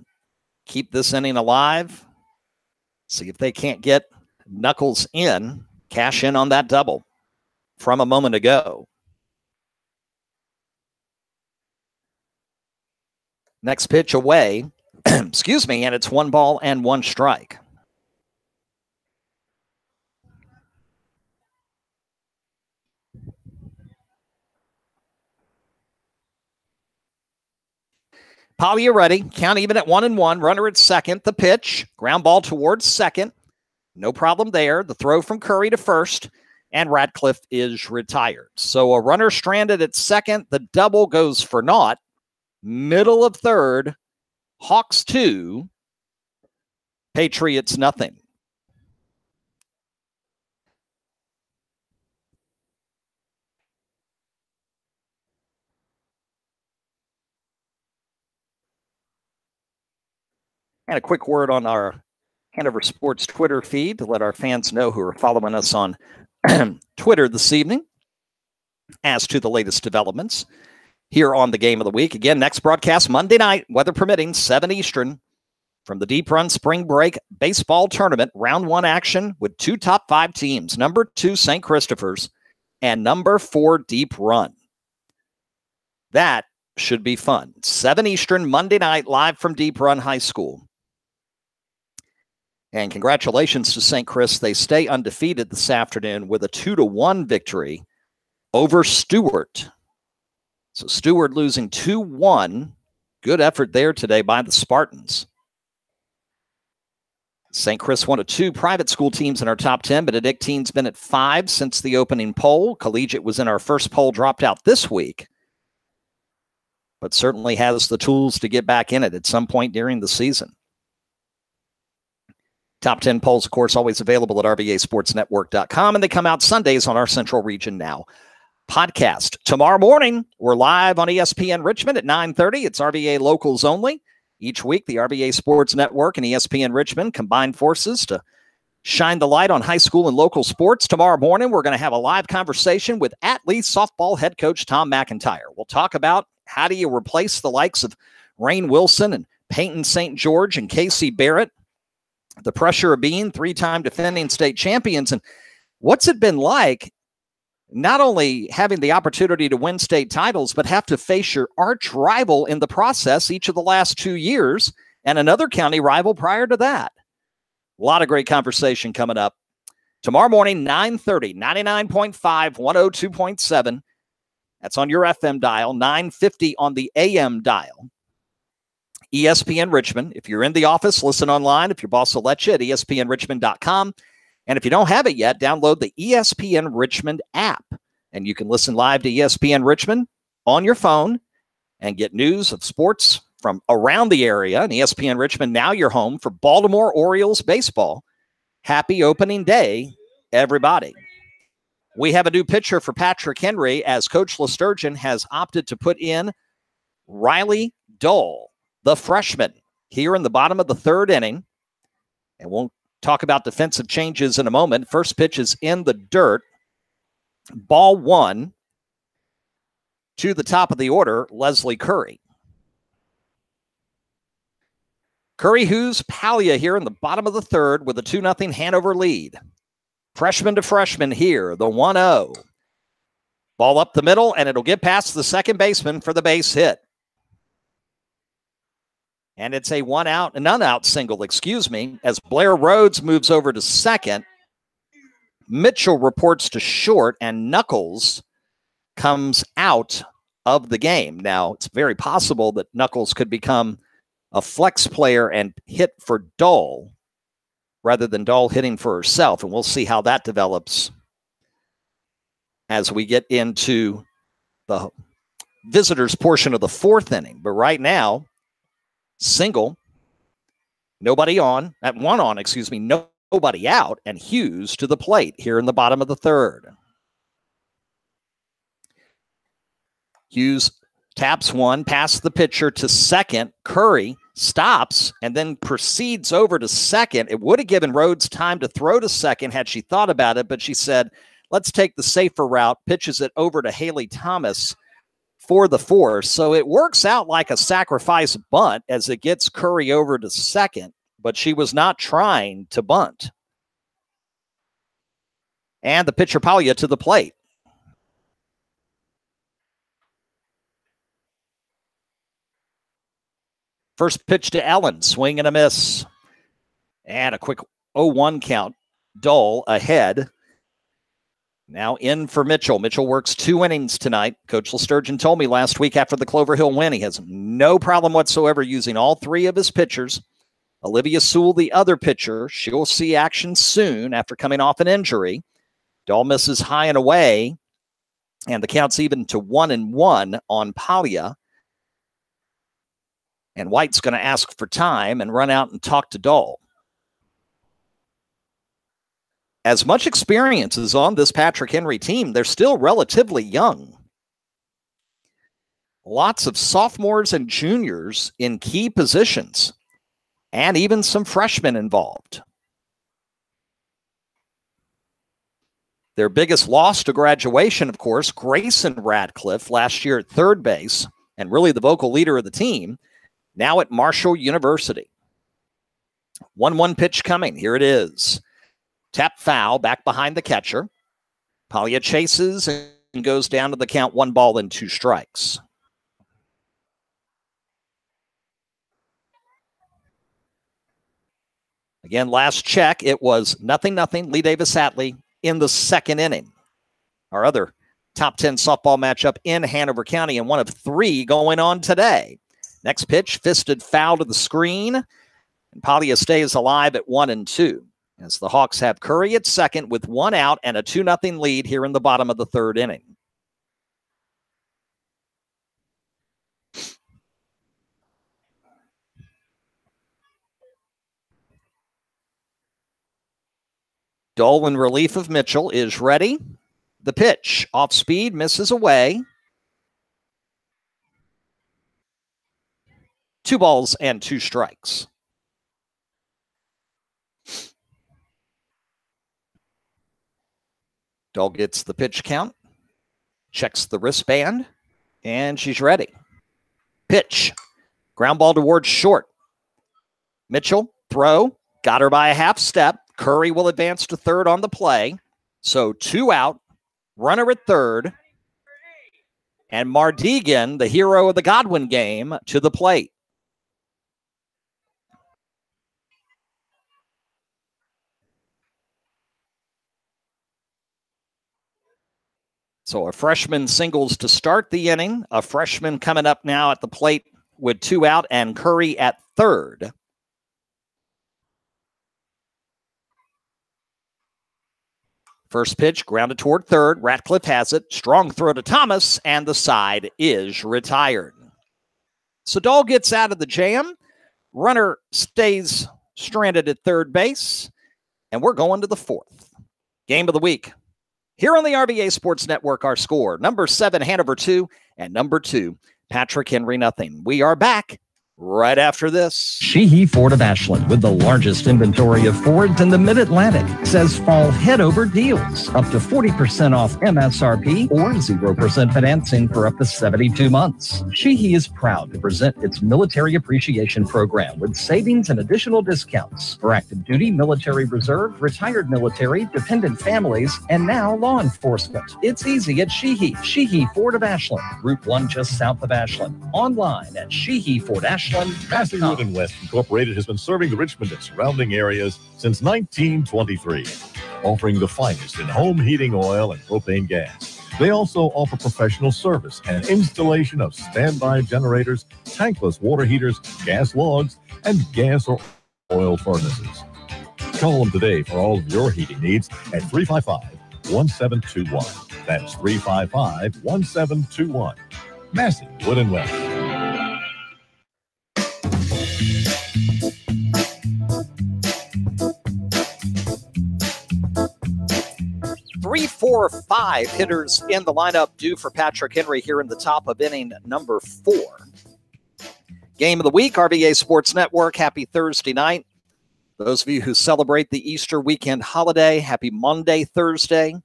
keep this inning alive. See if they can't get Knuckles in. Cash in on that double from a moment ago. Next pitch away. Excuse me, and it's 1 ball and 1 strike. Palia ready. Count even at 1-1. Runner at second. The pitch. Ground ball towards second. No problem there. The throw from Curry to first. And Radcliffe is retired. So a runner stranded at second. The double goes for naught. Middle of third. Hawks 2. Patriots nothing. And a quick word on our Hanover Sports Twitter feed to let our fans know who are following us on Twitter this evening as to the latest developments here on the Game of the Week. Again, next broadcast Monday night, weather permitting, 7 Eastern, from the Deep Run Spring Break Baseball Tournament, round 1 action with 2 top 5 teams, number 2 St. Christopher's and number 4 Deep Run. That should be fun. 7 Eastern, Monday night, live from Deep Run High School. And congratulations to St. Chris. They stay undefeated this afternoon with a 2-1 victory over Stewart. So Stewart losing 2-1. Good effort there today by the Spartans. St. Chris, one of 2 private school teams in our top 10. Benedictine's been at 5 since the opening poll. Collegiate was in our first poll, dropped out this week, but certainly has the tools to get back in it at some point during the season. Top 10 polls, of course, always available at RVASportsNetwork.com, and they come out Sundays on our Central Region Now podcast. Tomorrow morning, we're live on ESPN Richmond at 9:30. It's RVA Locals only. Each week, the RVA Sports Network and ESPN Richmond combine forces to shine the light on high school and local sports. Tomorrow morning, we're going to have a live conversation with Atlee softball head coach Tom McIntyre. We'll talk about how do you replace the likes of Rain Wilson and Peyton St. George and Casey Barrett, the pressure of being 3-time defending state champions, and what's it been like not only having the opportunity to win state titles, but have to face your arch rival in the process each of the last 2 years and another county rival prior to that. A lot of great conversation coming up tomorrow morning, 9:30, 99.5, 102.7. That's on your FM dial, 950 on the AM dial. ESPN Richmond. If you're in the office, listen online. If your boss will let you, at ESPNRichmond.com. And if you don't have it yet, download the ESPN Richmond app. And you can listen live to ESPN Richmond on your phone and get news of sports from around the area. And ESPN Richmond, now your home for Baltimore Orioles baseball. Happy opening day, everybody. We have a new pitcher for Patrick Henry, as Coach Lesturgeon has opted to put in Riley Dole, the freshman, here in the bottom of the 3rd inning. And we'll talk about defensive changes in a moment. First pitch is in the dirt. Ball 1 to the top of the order, Leslie Curry. Curry Hughes Palia here in the bottom of the 3rd with a 2-0 Hanover lead. Freshman to freshman here, the 1-0. Ball up the middle, and it'll get past the second baseman for the base hit. And it's a an un-out single, as Blair Rhodes moves over to second. Mitchell reports to short, and Knuckles comes out of the game. Now, it's very possible that Knuckles could become a flex player and hit for Dole rather than Dole hitting for herself, and we'll see how that develops as we get into the visitors portion of the fourth inning. But right now, single, nobody on, at one on, nobody out, and Hughes to the plate here in the bottom of the third. Hughes taps one, past the pitcher to second. Curry stops and then proceeds over to second. It would have given Rhodes time to throw to second had she thought about it, but she said, let's take the safer route, pitches it over to Haley Thomas for the fourth. So it works out like a sacrifice bunt as it gets Curry over to second, but she was not trying to bunt. And the pitcher Palia to the plate. First pitch to Ellen, swing and a miss. And a quick 0-1 count. Dull ahead. Now in for Mitchell. Mitchell works 2 innings tonight. Coach Sturgeon told me last week after the Clover Hill win, he has no problem whatsoever using all 3 of his pitchers. Olivia Sewell, the other pitcher, she'll see action soon after coming off an injury. Dahl misses high and away, and the count's even to 1-1 on Palia. And White's going to ask for time and run out and talk to Dahl. As much experience is on this Patrick Henry team, they're still relatively young. Lots of sophomores and juniors in key positions, and even some freshmen involved. Their biggest loss to graduation, of course, Grayson Radcliffe last year at third base, and really the vocal leader of the team, now at Marshall University. 1-1 pitch coming. Here it is. Tap foul back behind the catcher. Palia chases and goes down to the count 1 ball and 2 strikes. Again, last check, it was 0-0 Lee Davis-Atlee in the second inning. Our other top 10 softball matchup in Hanover County, and one of 3 going on today. Next pitch, fisted foul to the screen, and Palia stays alive at 1-2. As the Hawks have Curry at second with 1 out and a 2-0 lead here in the bottom of the third inning. Dole in relief of Mitchell is ready. The pitch, off speed, misses away. 2 balls and 2 strikes. Dole gets the pitch count, checks the wristband, and she's ready. Pitch, ground ball towards short. Mitchell, throw, got her by a half step. Curry will advance to third on the play. So 2 out, runner at third. And Mardigan, the hero of the Godwin game, to the plate. So a freshman singles to start the inning. A freshman coming up now at the plate with 2 out, and Curry at third. First pitch, grounded toward third. Ratcliffe has it. Strong throw to Thomas, and the side is retired. So Dahl gets out of the jam. Runner stays stranded at third base, and we're going to the fourth. Game of the week. Here on the RVA Sports Network, our score, number 7, Hanover 2, and number 2, Patrick Henry 0. We are back right after this. Sheehy Ford of Ashland, with the largest inventory of Fords in the Mid-Atlantic, says fall head-over deals. Up to 40% off MSRP or 0% financing for up to 72 months. Sheehy is proud to present its Military Appreciation Program with savings and additional discounts for active duty, military reserve, retired military, dependent families, and now law enforcement. It's easy at Sheehy. Sheehy Ford of Ashland, Route 1 just south of Ashland. Online at SheehyFordAshland.com. Masseywood and West Incorporated has been serving the Richmond and surrounding areas since 1923, offering the finest in home heating oil and propane gas. They also offer professional service and installation of standby generators, tankless water heaters, gas logs, and gas or oil furnaces. Call them today for all of your heating needs at 355-1721. That's 355-1721. Massey, Wood and West. 3, 4, 5 hitters in the lineup due for Patrick Henry here in the top of inning number 4. Game of the week, RVA Sports Network. Happy Thursday night. Those of you who celebrate the Easter weekend holiday, happy Monday, Thursday.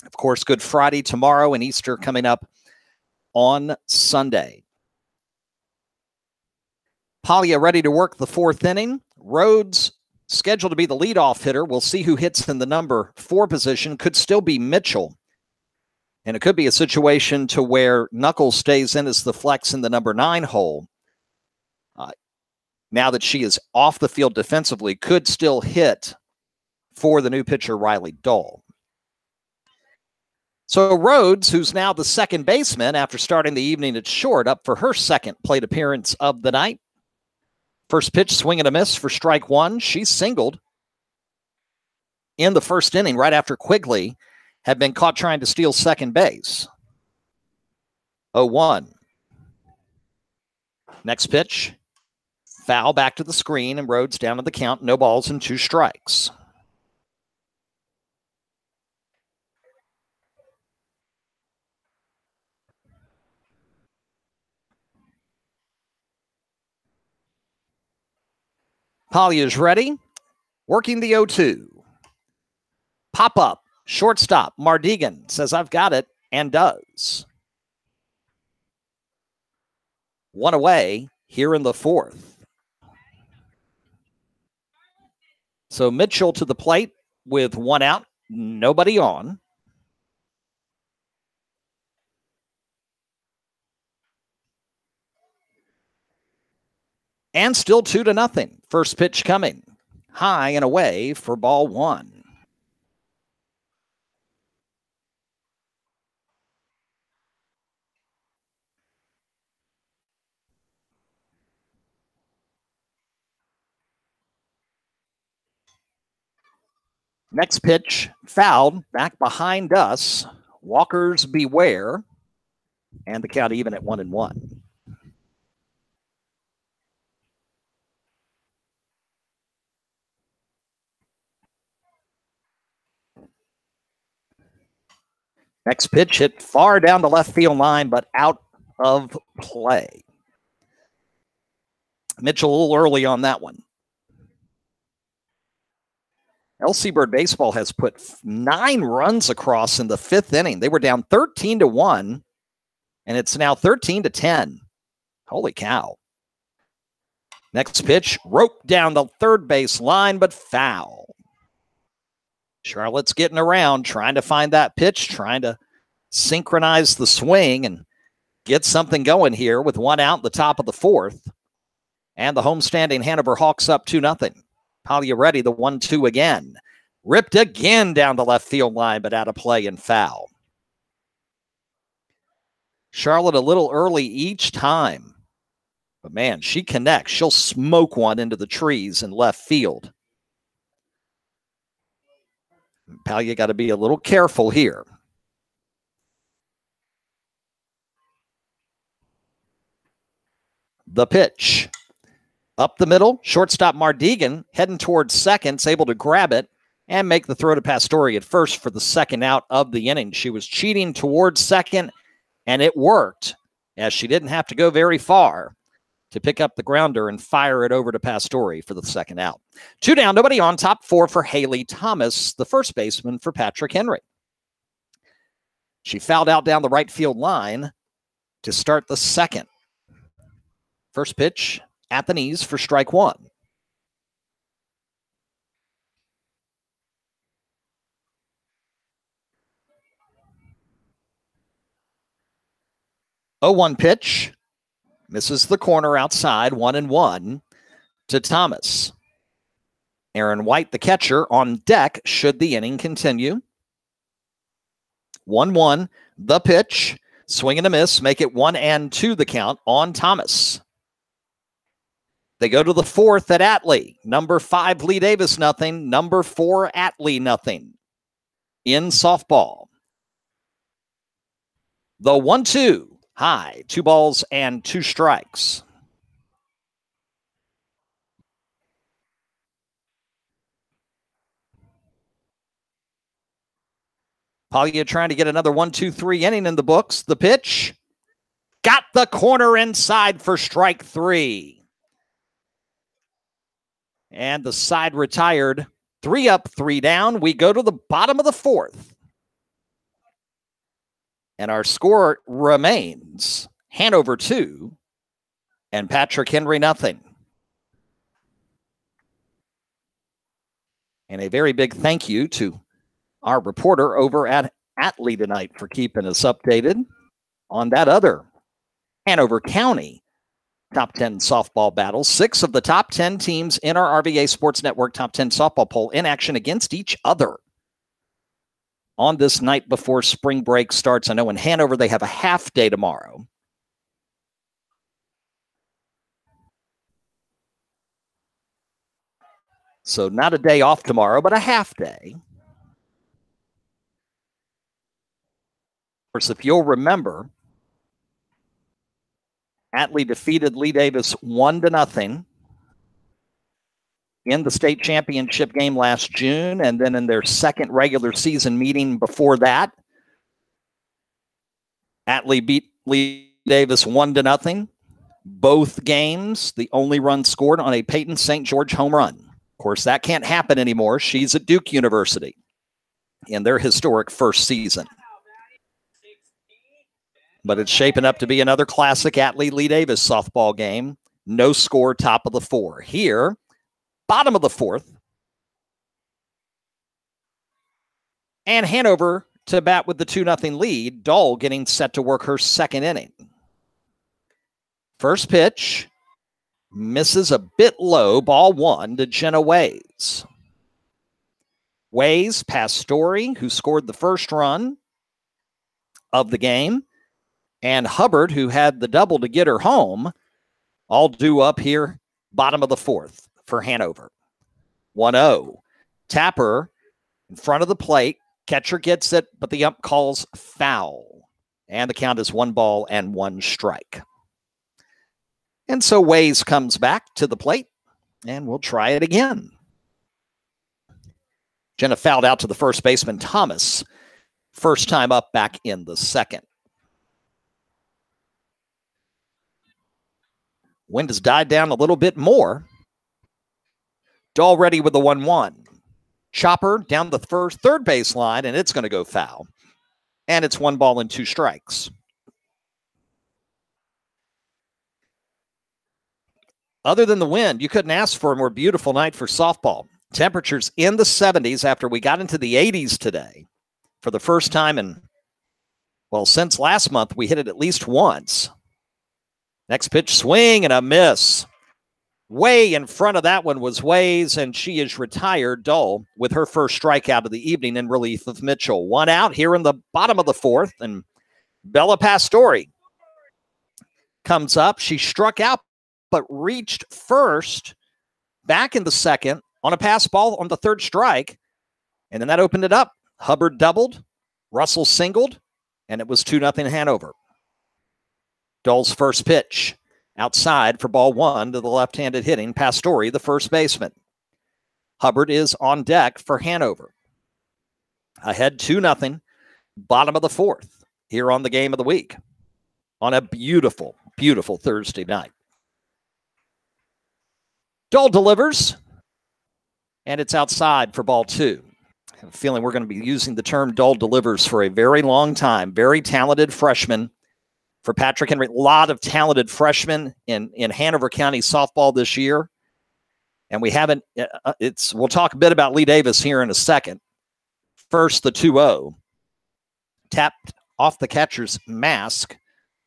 Of course, Good Friday tomorrow and Easter coming up on Sunday. Palia ready to work the 4th inning. Rhodes scheduled to be the leadoff hitter. We'll see who hits in the number 4 position. Could still be Mitchell. And it could be a situation to where Knuckles stays in as the flex in the number 9 hole. Now that she is off the field defensively, could still hit for the new pitcher, Riley Dole. So Rhodes, who's now the second baseman after starting the evening at short, up for her second plate appearance of the night. First pitch, swing and a miss for strike 1. She singled in the first inning right after Quigley had been caught trying to steal second base. 0-1. Next pitch, foul back to the screen, and Rhodes down to the count. No balls and 2 strikes. Palia is ready, working the 0-2. Pop up, shortstop, Mardigan says, I've got it, and does. 1 away here in the 4th. So Mitchell to the plate with 1 out, nobody on. And still 2-0. First pitch coming. High and away for ball 1. Next pitch, fouled, back behind us. Walkers beware. And the count even at 1-1. Next pitch hit far down the left field line, but out of play. Mitchell a little early on that one. LC Bird Baseball has put 9 runs across in the 5th inning. They were down 13-1, and it's now 13-10. Holy cow. Next pitch, roped down the third base line, but foul. Charlotte's getting around, trying to find that pitch, trying to synchronize the swing and get something going here with 1 out in the top of the 4th. And the homestanding Hanover Hawks up 2-0. Palia ready, the 1-2 again. Ripped again down the left field line, but out of play and foul. Charlotte a little early each time. But man, she connects. She'll smoke one into the trees in left field. Palia got to be a little careful here. The pitch. Up the middle, shortstop Mardigan heading towards second, is able to grab it and make the throw to Pastore at first for the second out of the inning. She was cheating towards second, and it worked, as she didn't have to go very far to pick up the grounder and fire it over to Pastore for the second out. 2 down, nobody on. Top 4 for Haley Thomas, the first baseman for Patrick Henry. She fouled out down the right field line to start the second. First pitch at the knees for strike 1. Oh, 1 pitch. Misses the corner outside, 1-1 to Thomas. Aaron White, the catcher, on deck should the inning continue. 1-1, the pitch. Swing and a miss, make it 1-2 the count on Thomas. They go to the 4th at Atlee. Number 5, Lee Davis, nothing. Number 4, Atlee, nothing. In softball. The 1-2 high, 2 balls and 2 strikes. Paglia trying to get another 1-2-3 inning in the books. The pitch got the corner inside for strike 3. And the side retired. 3 up, 3 down. We go to the bottom of the 4th. And our score remains Hanover 2 and Patrick Henry nothing. And a very big thank you to our reporter over at Atlee tonight for keeping us updated on that other Hanover County top 10 softball battles. 6 of the top 10 teams in our RVA Sports Network top 10 softball poll in action against each other on this night before spring break starts. I know in Hanover they have a half day tomorrow. So not a day off tomorrow, but a half day. Of course, if you'll remember, Atlee defeated Lee Davis 1-0 in the state championship game last June, and then in their second regular season meeting before that, Atlee beat Lee Davis 1-0. Both games, the only run scored on a Peyton St. George home run. Of course, that can't happen anymore. She's at Duke University in their historic first season. But it's shaping up to be another classic Atlee-Lee Davis softball game. No score, top of the 4. Here, bottom of the 4th. And Hanover to bat with the 2-0 lead. Dahl getting set to work her second inning. First pitch misses a bit low. Ball 1 to Jenna Ways. Ways past Story, who scored the first run of the game, and Hubbard, who had the double to get her home, all due up here, bottom of the 4th for Hanover. 1-0. Tapper in front of the plate. Catcher gets it, but the ump calls foul. And the count is 1 ball and 1 strike. And so Ways comes back to the plate, and we'll try it again. Jenna fouled out to the first baseman, Thomas. First time up back in the second. Wind has died down a little bit more. Dahl ready with the 1-1. Chopper down the third base line, and it's going to go foul. And it's 1 ball and 2 strikes. Other than the wind, you couldn't ask for a more beautiful night for softball. Temperatures in the 70s after we got into the 80s today. For the first time in, well, since last month, we hit it at least once. Next pitch, swing and a miss. Way in front of that one was Ways, and she is retired. Dahl with her first strikeout of the evening in relief of Mitchell. 1 out here in the bottom of the 4th, and Bella Pastore comes up. She struck out, but reached first back in the second on a pass ball on the 3rd strike, and then that opened it up. Hubbard doubled, Russell singled, and it was 2-0 Hanover. Dahl's first pitch outside for ball 1 to the left-handed hitting Pastore, the first baseman. Hubbard is on deck for Hanover. Ahead 2-0, bottom of the 4th here on the game of the week on a beautiful, beautiful Thursday night. Dahl delivers, and it's outside for ball 2. I have a feeling we're going to be using the term Dahl delivers for a very long time. Very talented freshman for Patrick Henry. A lot of talented freshmen in Hanover County softball this year. And we haven't, we'll talk a bit about Lee Davis here in a second. First, the 2-0. Tapped off the catcher's mask,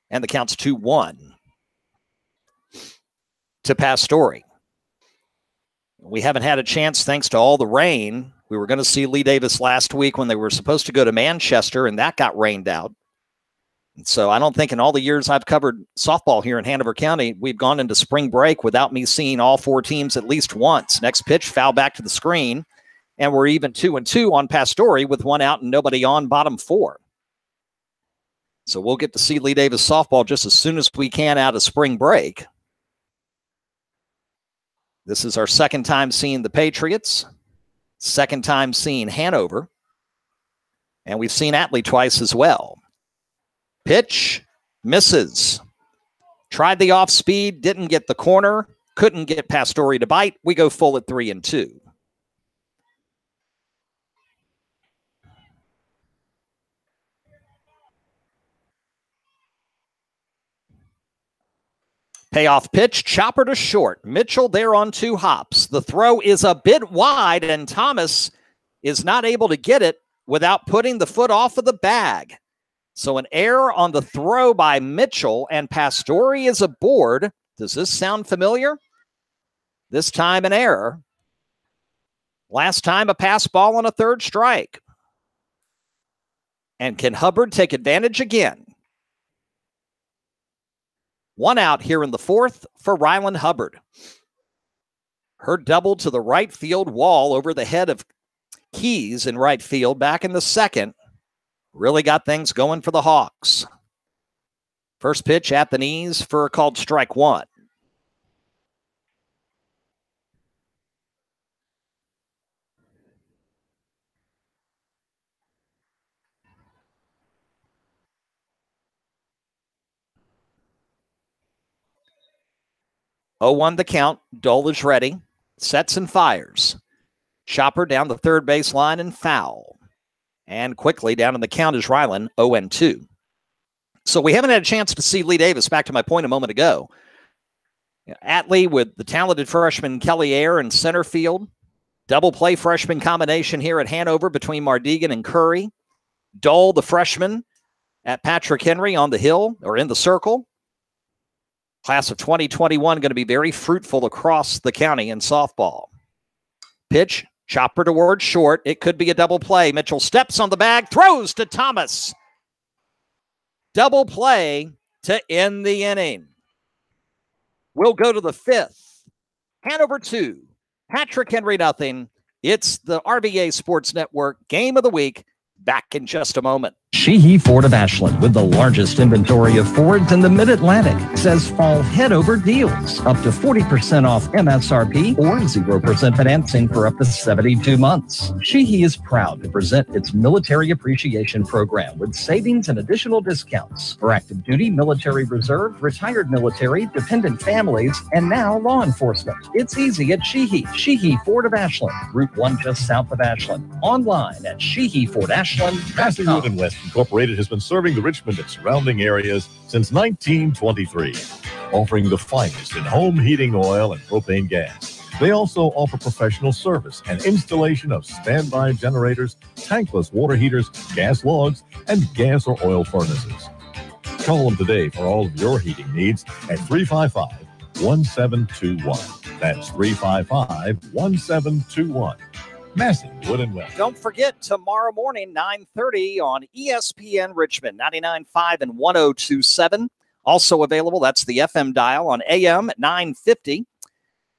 and the count's 2-1 to Pastore. We haven't had a chance, thanks to all the rain. We were going to see Lee Davis last week when they were supposed to go to Manchester, and that got rained out. And so I don't think in all the years I've covered softball here in Hanover County, we've gone into spring break without me seeing all 4 teams at least once. Next pitch, foul back to the screen, and we're even 2-2 on Pastore with 1 out and nobody on, bottom 4. So we'll get to see Lee Davis softball just as soon as we can out of spring break. This is our second time seeing the Patriots, second time seeing Hanover, and we've seen Atlee twice as well. Pitch, misses. Tried the off speed, didn't get the corner, couldn't get Pastore to bite. We go full at 3-2. Payoff pitch, chopper to short. Mitchell there on 2 hops. The throw is a bit wide, and Thomas is not able to get it without putting the foot off of the bag. So an error on the throw by Mitchell, and Pastore is aboard. Does this sound familiar? This time an error. Last time a pass ball on a 3rd strike. And can Hubbard take advantage again? 1 out here in the 4th for Rylan Hubbard. Her double to the right field wall over the head of Keys in right field back in the 2nd. Really got things going for the Hawks. First pitch at the knees for a called strike 1. Oh, 1 the count. Dole is ready. Sets and fires. Chopper down the 3rd base line and foul. And quickly down in the count is Rylan, 0-2. So we haven't had a chance to see Lee Davis, back to my point a moment ago. Atlee with the talented freshman Kelly Ayer in center field. Double play freshman combination here at Hanover between Mardigan and Curry. Dole, the freshman, at Patrick Henry on the hill or in the circle. Class of 2021 going to be very fruitful across the county in softball. Pitch, chopper towards short. It could be a double play. Mitchell steps on the bag, throws to Thomas. Double play to end the inning. We'll go to the 5th. Hanover 2, Patrick Henry nothing. It's the RVA Sports Network Game of the Week. Back in just a moment. Sheehy Ford of Ashland, with the largest inventory of Fords in the Mid-Atlantic, says fall head-over deals. Up to 40% off MSRP or 0% financing for up to 72 months. Sheehy is proud to present its Military Appreciation Program with savings and additional discounts for active duty, military reserve, retired military, dependent families, and now law enforcement. It's easy at Sheehy. Sheehy Ford of Ashland, Route 1 just south of Ashland. Online at SheehyFordAshland.com. Wood and West Incorporated has been serving the Richmond and surrounding areas since 1923, offering the finest in home heating oil and propane gas. They also offer professional service and installation of standby generators, tankless water heaters, gas logs, and gas or oil furnaces. Call them today for all of your heating needs at 355-1721. That's 355-1721. Massey, Wood and West. Don't forget, tomorrow morning, 9:30 on ESPN Richmond, 99.5 and 102.7. Also available, that's the FM dial, on AM at 9:50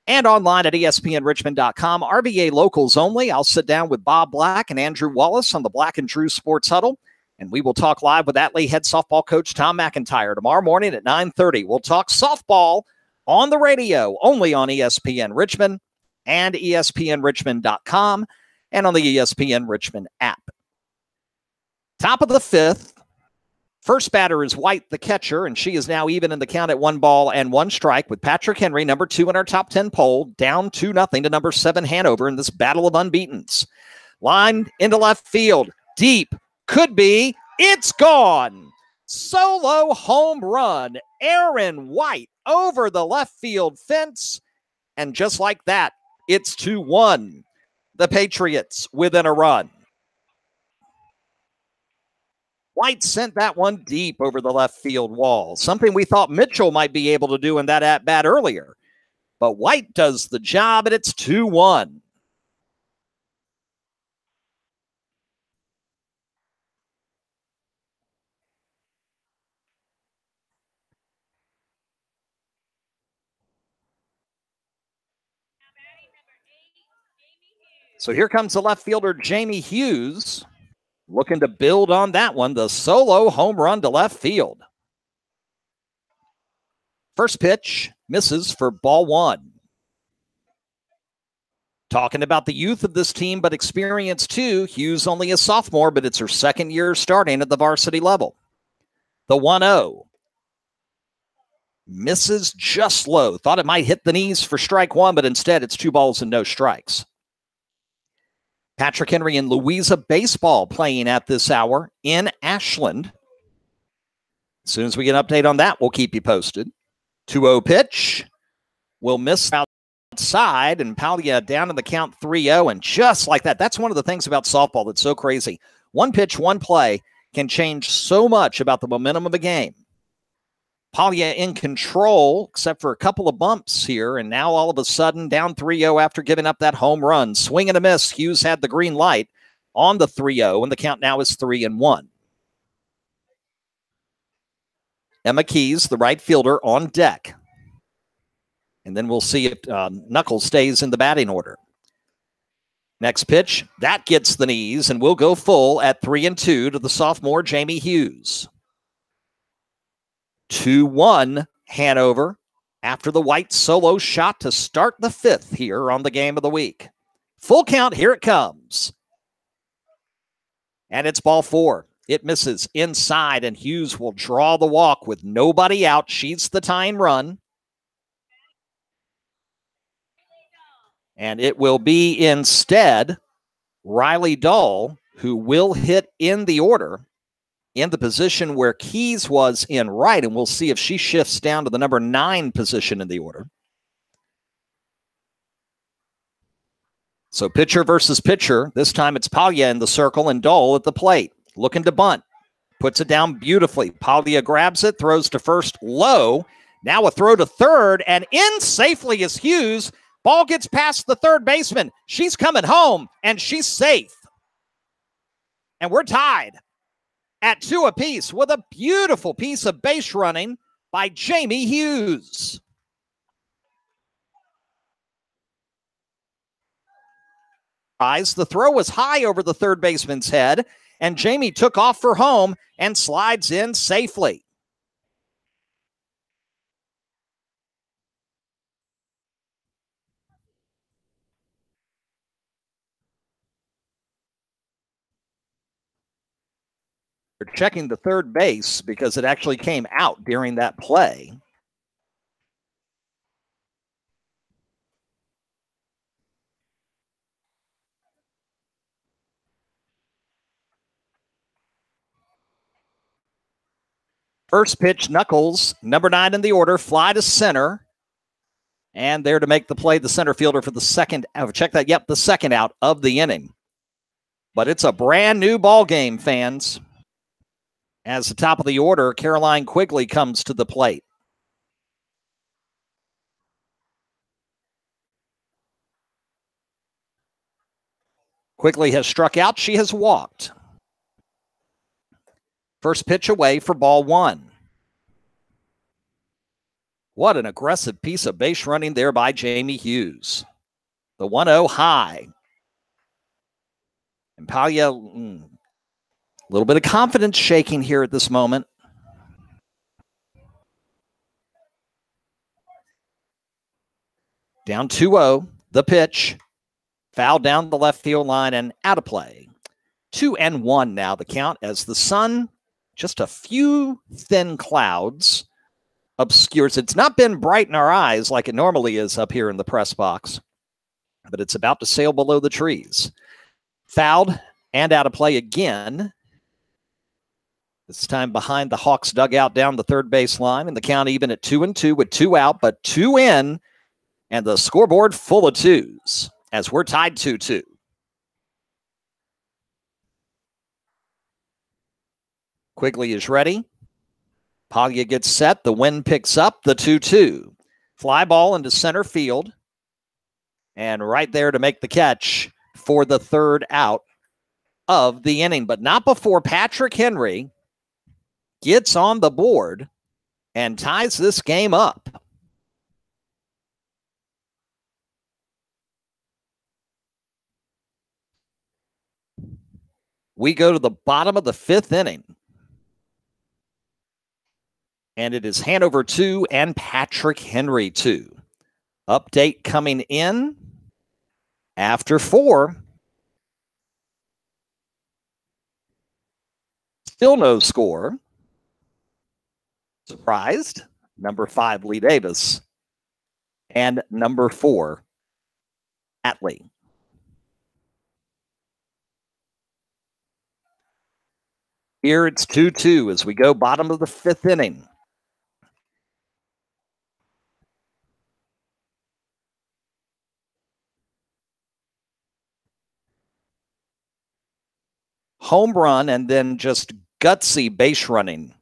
and online at espnrichmond.com. RVA locals only. I'll sit down with Bob Black and Andrew Wallace on the Black and Drew Sports Huddle, and we will talk live with Atlee head softball coach Tom McIntyre tomorrow morning at 9:30. We'll talk softball on the radio, only on ESPN Richmond and espnrichmond.com, and on the ESPN Richmond app. Top of the 5th. First batter is White, the catcher, and she is now even in the count at 1-1 strike with Patrick Henry, number 2 in our top 10 poll, down 2-0 to number 7 Hanover in this battle of unbeatens. Line into left field. Deep. Could be. It's gone. Solo home run. Aaron White over the left field fence. And just like that, it's 2-1. The Patriots within a run. White sent that one deep over the left field wall, something we thought Mitchell might be able to do in that at-bat earlier. But White does the job, and it's 2-1. So here comes the left fielder, Jamie Hughes. looking to build on that one. The solo home run to left field. First pitch misses for ball one. Talking about the youth of this team, but experience too. Hughes only a sophomore, but it's her second year starting at the varsity level. The 1-0. Misses just low. Thought it might hit the knees for strike one, but instead it's 2 balls and no strikes. Patrick Henry and Louisa baseball playing at this hour in Ashland. As soon as we get an update on that, we'll keep you posted. 2-0 pitch. Will miss outside, and Palia down in the count 3-0, and just like that. That's one of the things about softball that's so crazy. One pitch, one play can change so much about the momentum of a game. Palia in control, except for a couple of bumps here, and now all of a sudden down 3-0 after giving up that home run. Swing and a miss. Hughes had the green light on the 3-0, and the count now is 3-1. Emma Keys, the right fielder, on deck. And then we'll see if Knuckles stays in the batting order. Next pitch, that gets the knees, and we'll go full at 3-2 to the sophomore Jamie Hughes. 2-1 Hanover after the white solo shot to start the fifth here on the game of the week. Full count, here it comes. And it's ball four. It misses inside, and Hughes will draw the walk with nobody out. She's the tying run. And it will be instead Riley Dahl, who will hit in the order in the position where Keys was in right, and we'll see if she shifts down to the number 9 position in the order. So pitcher versus pitcher. This time it's Palia in the circle and Dahl at the plate. Looking to bunt. Puts it down beautifully. Palia grabs it, throws to first low. Now a throw to third, and in safely is Hughes. Ball gets past the third baseman. She's coming home, and she's safe. And we're tied at 2 apiece with a beautiful piece of base running by Jamie Hughes. The throw was high over the third baseman's head, and Jamie took off for home and slides in safely. They're checking the third base because it actually came out during that play. First pitch, Knuckles, number 9 in the order, fly to center. And there to make the play, the center fielder for the second. Check that. Yep, the second out of the inning. But it's a brand new ball game, fans. As the top of the order, Caroline Quigley comes to the plate. Quigley has struck out. She has walked. First pitch away for ball 1. What an aggressive piece of base running there by Jamie Hughes. The 1-0 high. And Palia, a little bit of confidence shaking here at this moment. Down 2-0, the pitch. Foul down the left field line and out of play. 2-1 now the count as the sun, just a few thin clouds, obscures. It's not been bright in our eyes like it normally is up here in the press box, but it's about to sail below the trees. Fouled and out of play again. This time behind the Hawks dugout down the third base line, and the count even at 2-2 with 2 out, but 2 in, and the scoreboard full of 2s as we're tied 2-2. Quigley is ready. Palia gets set. The wind picks up. The 2-2. Fly ball into center field. And right there to make the catch for the third out of the inning. But not before Patrick Henry gets on the board and ties this game up. We go to the bottom of the 5th inning. And it is Hanover 2 and Patrick Henry 2. Update coming in after 4. Still no score. Surprised. Number 5, Lee Davis. And number 4, Atlee. Here it's 2-2 as we go bottom of the 5th inning. Home run and then just gutsy base running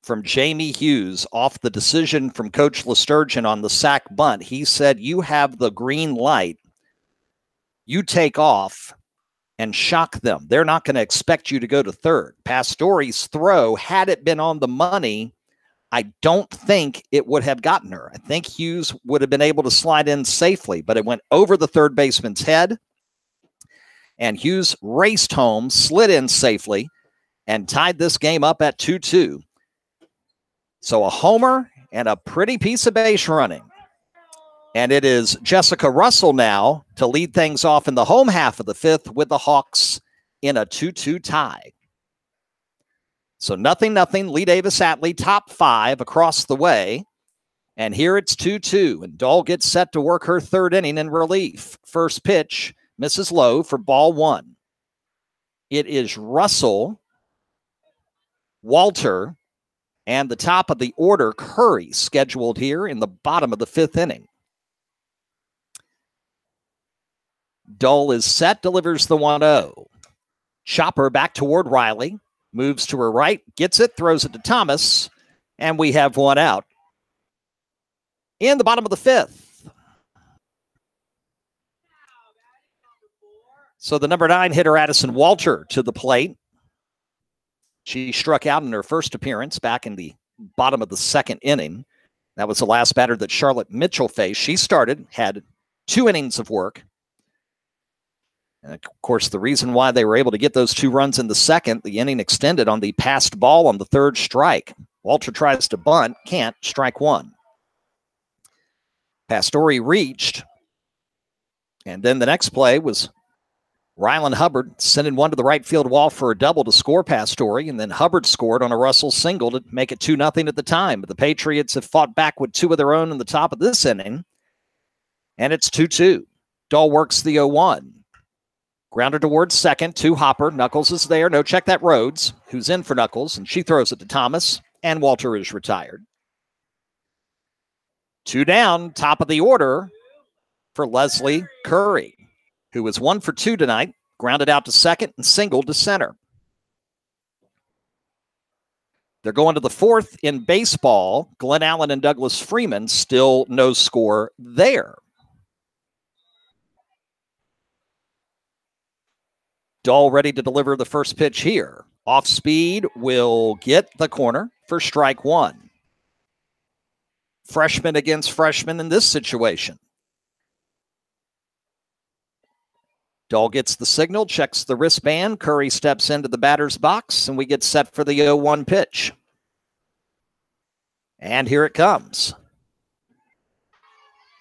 from Jamie Hughes off the decision from Coach Lesturgeon on the sac bunt. He said, you have the green light. You take off and shock them. They're not going to expect you to go to third. Pastore's throw, had it been on the money, I don't think it would have gotten her. I think Hughes would have been able to slide in safely, but it went over the third baseman's head. And Hughes raced home, slid in safely, and tied this game up at 2-2. So a homer and a pretty piece of base running. And it is Jessica Russell now to lead things off in the home half of the 5th with the Hawks in a 2-2 tie. So 0-0, Lee Davis Atlee, top 5 across the way. And here it's 2-2, and Dahl gets set to work her 3rd inning in relief. First pitch, misses low for ball 1. It is Russell, Walter, and the top of the order, Curry, scheduled here in the bottom of the 5th inning. Dahl is set, delivers the 1-0. Chopper back toward Riley, moves to her right, gets it, throws it to Thomas, and we have one out in the bottom of the 5th. So the number 9 hitter, Addison Walter, to the plate. She struck out in her first appearance back in the bottom of the 2nd inning. That was the last batter that Charlotte Mitchell faced. She started, had 2 innings of work. And of course, the reason why they were able to get those 2 runs in the 2nd, the inning extended on the passed ball on the 3rd strike. Walter tries to bunt, can't, strike 1. Pastore reached. And then the next play was Rylan Hubbard sending one to the right field wall for a double to score Pastore, and then Hubbard scored on a Russell single to make it 2-0 at the time. But the Patriots have fought back with 2 of their own in the top of this inning, and it's 2-2. Dahl works the 0-1. Grounder towards second to Hopper. Knuckles is there. No, check that Rhodes, who's in for Knuckles, and she throws it to Thomas, and Walter is retired. 2 down, top of the order for Leslie Curry, who was 1 for 2 tonight, grounded out to second and singled to center. They're going to the 4th in baseball. Glenn Allen and Douglas Freeman, still no score there. Dahl ready to deliver the first pitch here. Off speed, will get the corner for strike 1. Freshman against freshman in this situation. Dahl gets the signal, checks the wristband. Curry steps into the batter's box, and we get set for the 0-1 pitch. And here it comes.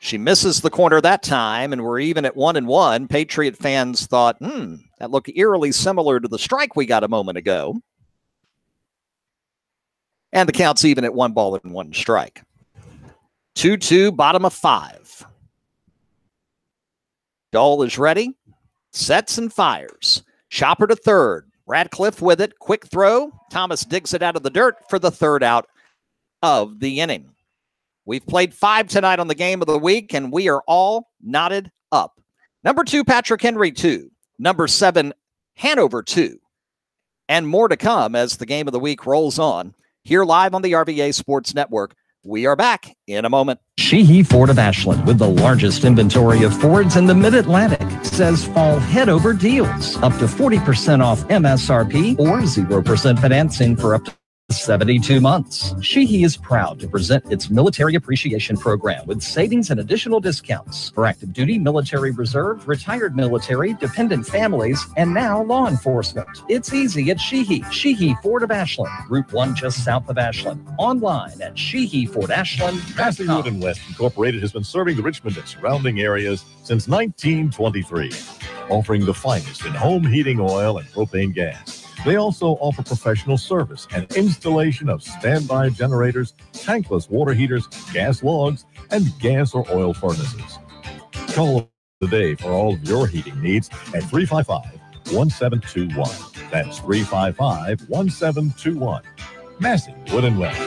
She misses the corner that time, and we're even at 1-1. Patriot fans thought, that looked eerily similar to the strike we got a moment ago. And the count's even at 1 ball and 1 strike. 2-2, bottom of 5. Dahl is ready, sets and fires. Chopper to third. Radcliffe with it, quick throw. Thomas digs it out of the dirt for the 3rd out of the inning. We've played 5 tonight on the game of the week, and we are all knotted up. Number 2, Patrick Henry 2. Number 7, Hanover 2. And more to come as the game of the week rolls on. Here live on the RVA Sports Network. We are back in a moment. Sheehy Ford of Ashland, with the largest inventory of Fords in the Mid-Atlantic, says fall head-over deals. Up to 40% off MSRP or 0% financing for up to 72 months. Sheehy is proud to present its Military Appreciation Program with savings and additional discounts for active duty, military reserve, retired military, dependent families, and now law enforcement. It's easy at Sheehy. Sheehy Ford of Ashland, Route 1 just south of Ashland. Online at SheehyFordAshland.com. Massey Wood and West Incorporated has been serving the Richmond and surrounding areas since 1923, offering the finest in home heating oil and propane gas. They also offer professional service and installation of standby generators, tankless water heaters, gas logs, and gas or oil furnaces. Call today for all of your heating needs at 355-1721. That's 355-1721. Massey Wood and West.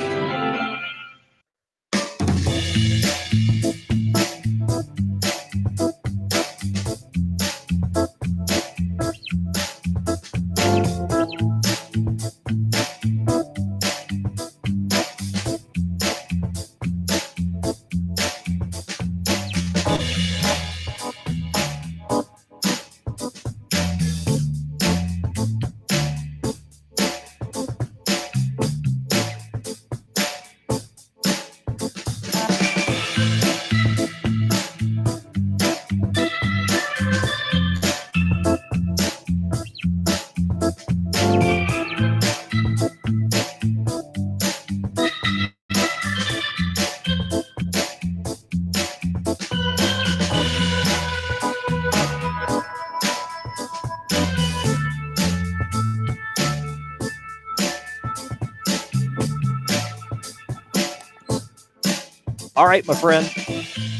All right, my friend,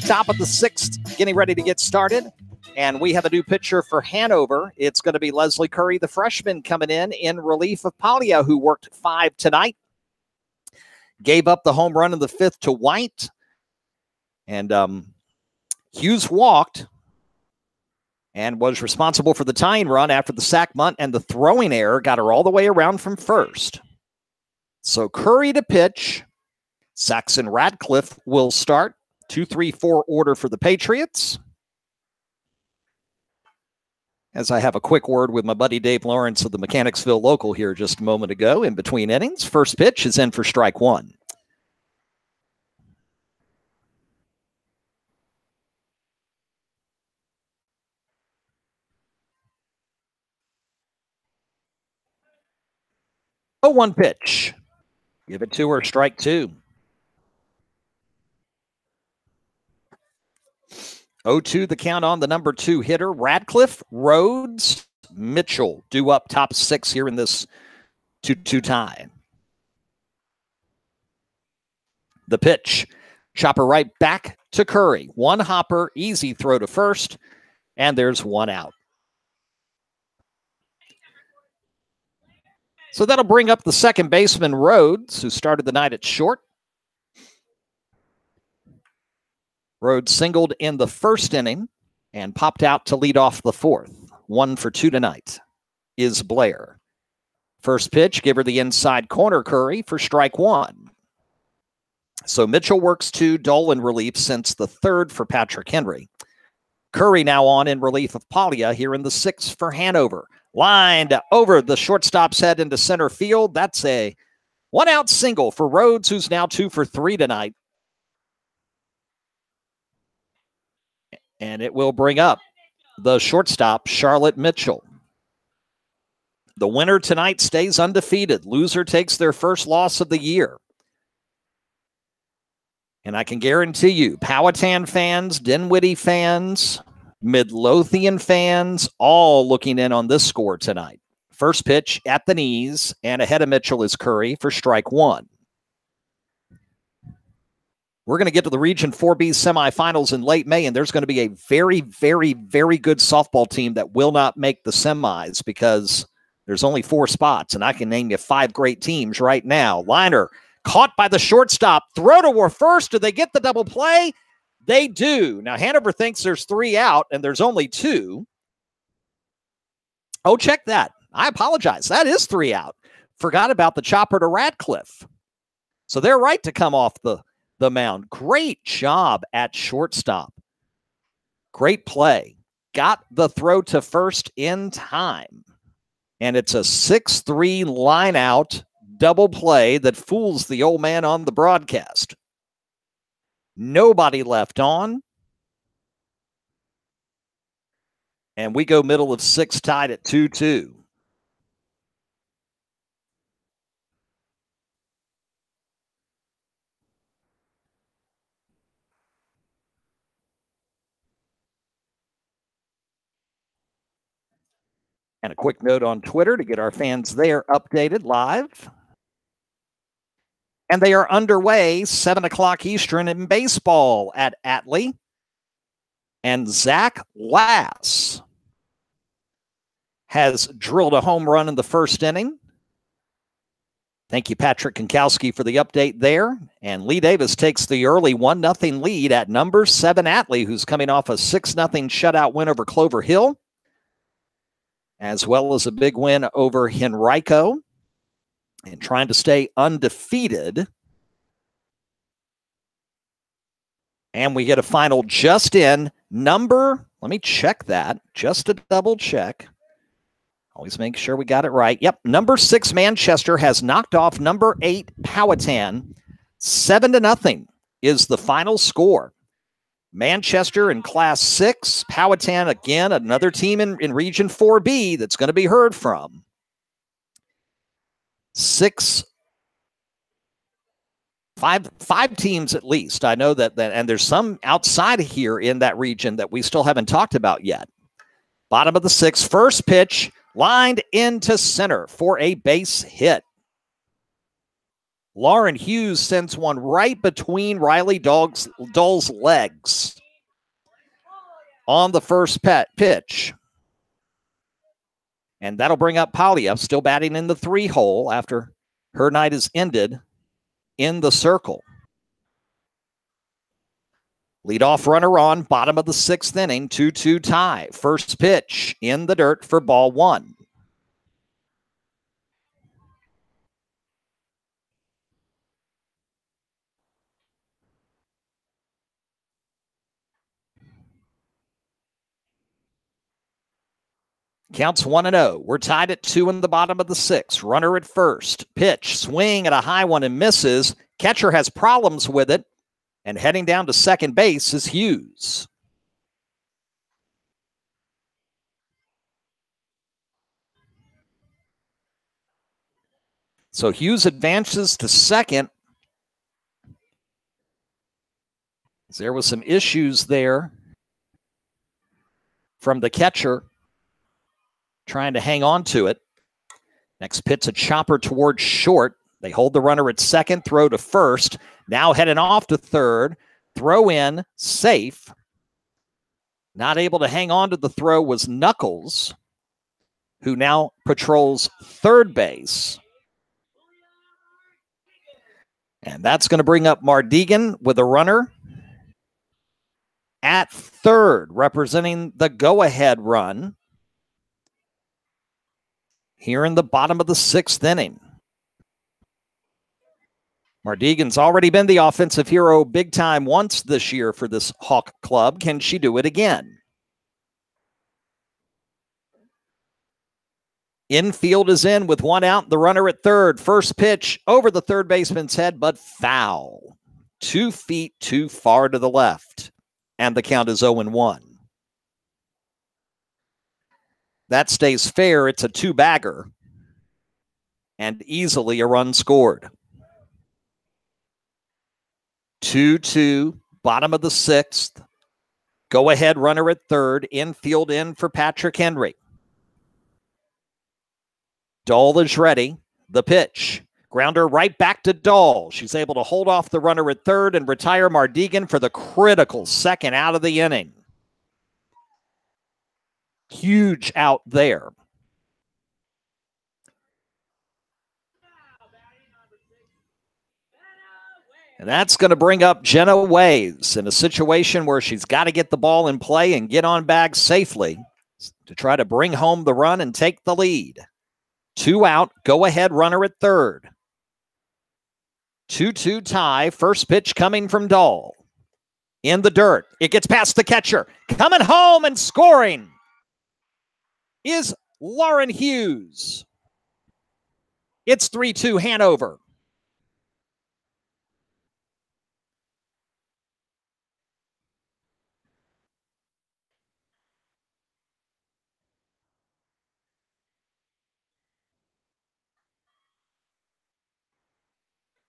top of the sixth, getting ready to get started. And we have a new pitcher for Hanover. It's going to be Leslie Curry, the freshman, coming in relief of Palia, who worked 5 tonight. Gave up the home run in the 5th to White. And Hughes walked and was responsible for the tying run after the sac bunt, and the throwing error got her all the way around from first. So Curry to pitch. Saxon Radcliffe will start. 2-3-4 order for the Patriots. As I have a quick word with my buddy Dave Lawrence of the Mechanicsville Local here just a moment ago in between innings. First pitch is in for strike 1. Oh, 1 pitch. Give it to her, strike 2. 0-2 the count on the number 2 hitter. Radcliffe, Rhodes, Mitchell due up top 6 here in this 2-2 tie. The pitch. Chopper right back to Curry. 1 hopper, easy throw to first, and there's 1 out. So that'll bring up the second baseman, Rhodes, who started the night at short. Rhodes singled in the first inning and popped out to lead off the 4th. 1 for 2 tonight is Blair. First pitch, give her the inside corner, Curry, for strike 1. So Mitchell works 2, Dole in relief since the 3rd for Patrick Henry. Curry now on in relief of Palia here in the 6th for Hanover. Lined over the shortstop's head into center field. That's a 1-out single for Rhodes, who's now 2 for 3 tonight. And it will bring up the shortstop, Charlotte Mitchell. The winner tonight stays undefeated. Loser takes their first loss of the year. And I can guarantee you, Powhatan fans, Dinwiddie fans, Midlothian fans, all looking in on this score tonight. First pitch at the knees, and ahead of Mitchell is Curry for strike 1. We're going to get to the Region 4B semifinals in late May, and there's going to be a very, very, very good softball team that will not make the semis because there's only 4 spots, and I can name you 5 great teams right now. Liner caught by the shortstop. Throw to first. Do they get the double play? They do. Now, Hanover thinks there's 3 out, and there's only 2. Oh, check that. I apologize. That is 3 out. Forgot about the chopper to Radcliffe. So they're right to come off the mound. Great job at shortstop. Great play. Got the throw to first in time. And it's a 6-3 line out double play that fools the old man on the broadcast. Nobody left on. And we go middle of 6, tied at 2-2. And a quick note on Twitter to get our fans there updated live. And they are underway, 7 o'clock Eastern in baseball at Atlee. And Zach Lass has drilled a home run in the first inning. Thank you, Patrick Kankowski, for the update there. And Lee Davis takes the early 1-0 lead at number 7 Atlee, who's coming off a 6-0 shutout win over Clover Hill, as well as a big win over Henrico, and trying to stay undefeated. And we get a final just in number, let me check that, just to double check. Always make sure we got it right. Yep, number 6 Manchester has knocked off number 8 Powhatan. 7-0 is the final score. Manchester in Class 6. Powhatan, again, another team in Region 4B that's going to be heard from. 5 teams at least. I know that, and there's some outside of here in that region that we still haven't talked about yet. Bottom of the 6th, first pitch, lined into center for a base hit. Lauren Hughes sends one right between Riley Dull's legs on the first pitch. And that'll bring up Polya, still batting in the 3 hole after her night is ended in the circle. Leadoff runner on, bottom of the 6th inning, 2-2 tie. First pitch in the dirt for ball 1. Counts 1-0. We're tied at 2 in the bottom of the 6th. Runner at first. Pitch, swing at a high one and misses. Catcher has problems with it. And heading down to second base is Hughes. So Hughes advances to second. There was some issues there from the catcher trying to hang on to it. Next pitch, a chopper towards short. They hold the runner at second, throw to first. Now heading off to third. Throw in, safe. Not able to hang on to the throw was Knuckles, who now patrols third base. And that's going to bring up Mardigan with a runner at third, representing the go-ahead run here in the bottom of the 6th inning. Mardigan's already been the offensive hero big time once this year for this Hawk club. Can she do it again? Infield is in with 1 out, the runner at third. First pitch over the third baseman's head, but foul. 2 feet too far to the left. And the count is 0-1. That stays fair. It's a 2-bagger. And easily a run scored. 2-2, bottom of the 6th. Go-ahead runner at third. Infield in for Patrick Henry. Dull is ready. The pitch. Grounder right back to Dull. She's able to hold off the runner at third and retire Mardigan for the critical second out of the inning. Huge out there. And that's going to bring up Jenna Ways in a situation where she's got to get the ball in play and get on bag safely to try to bring home the run and take the lead. 2 out, go-ahead runner at third. 2-2 tie, first pitch coming from Dull. In the dirt, it gets past the catcher. Coming home and scoring is Lauren Hughes. It's 3-2 Hanover.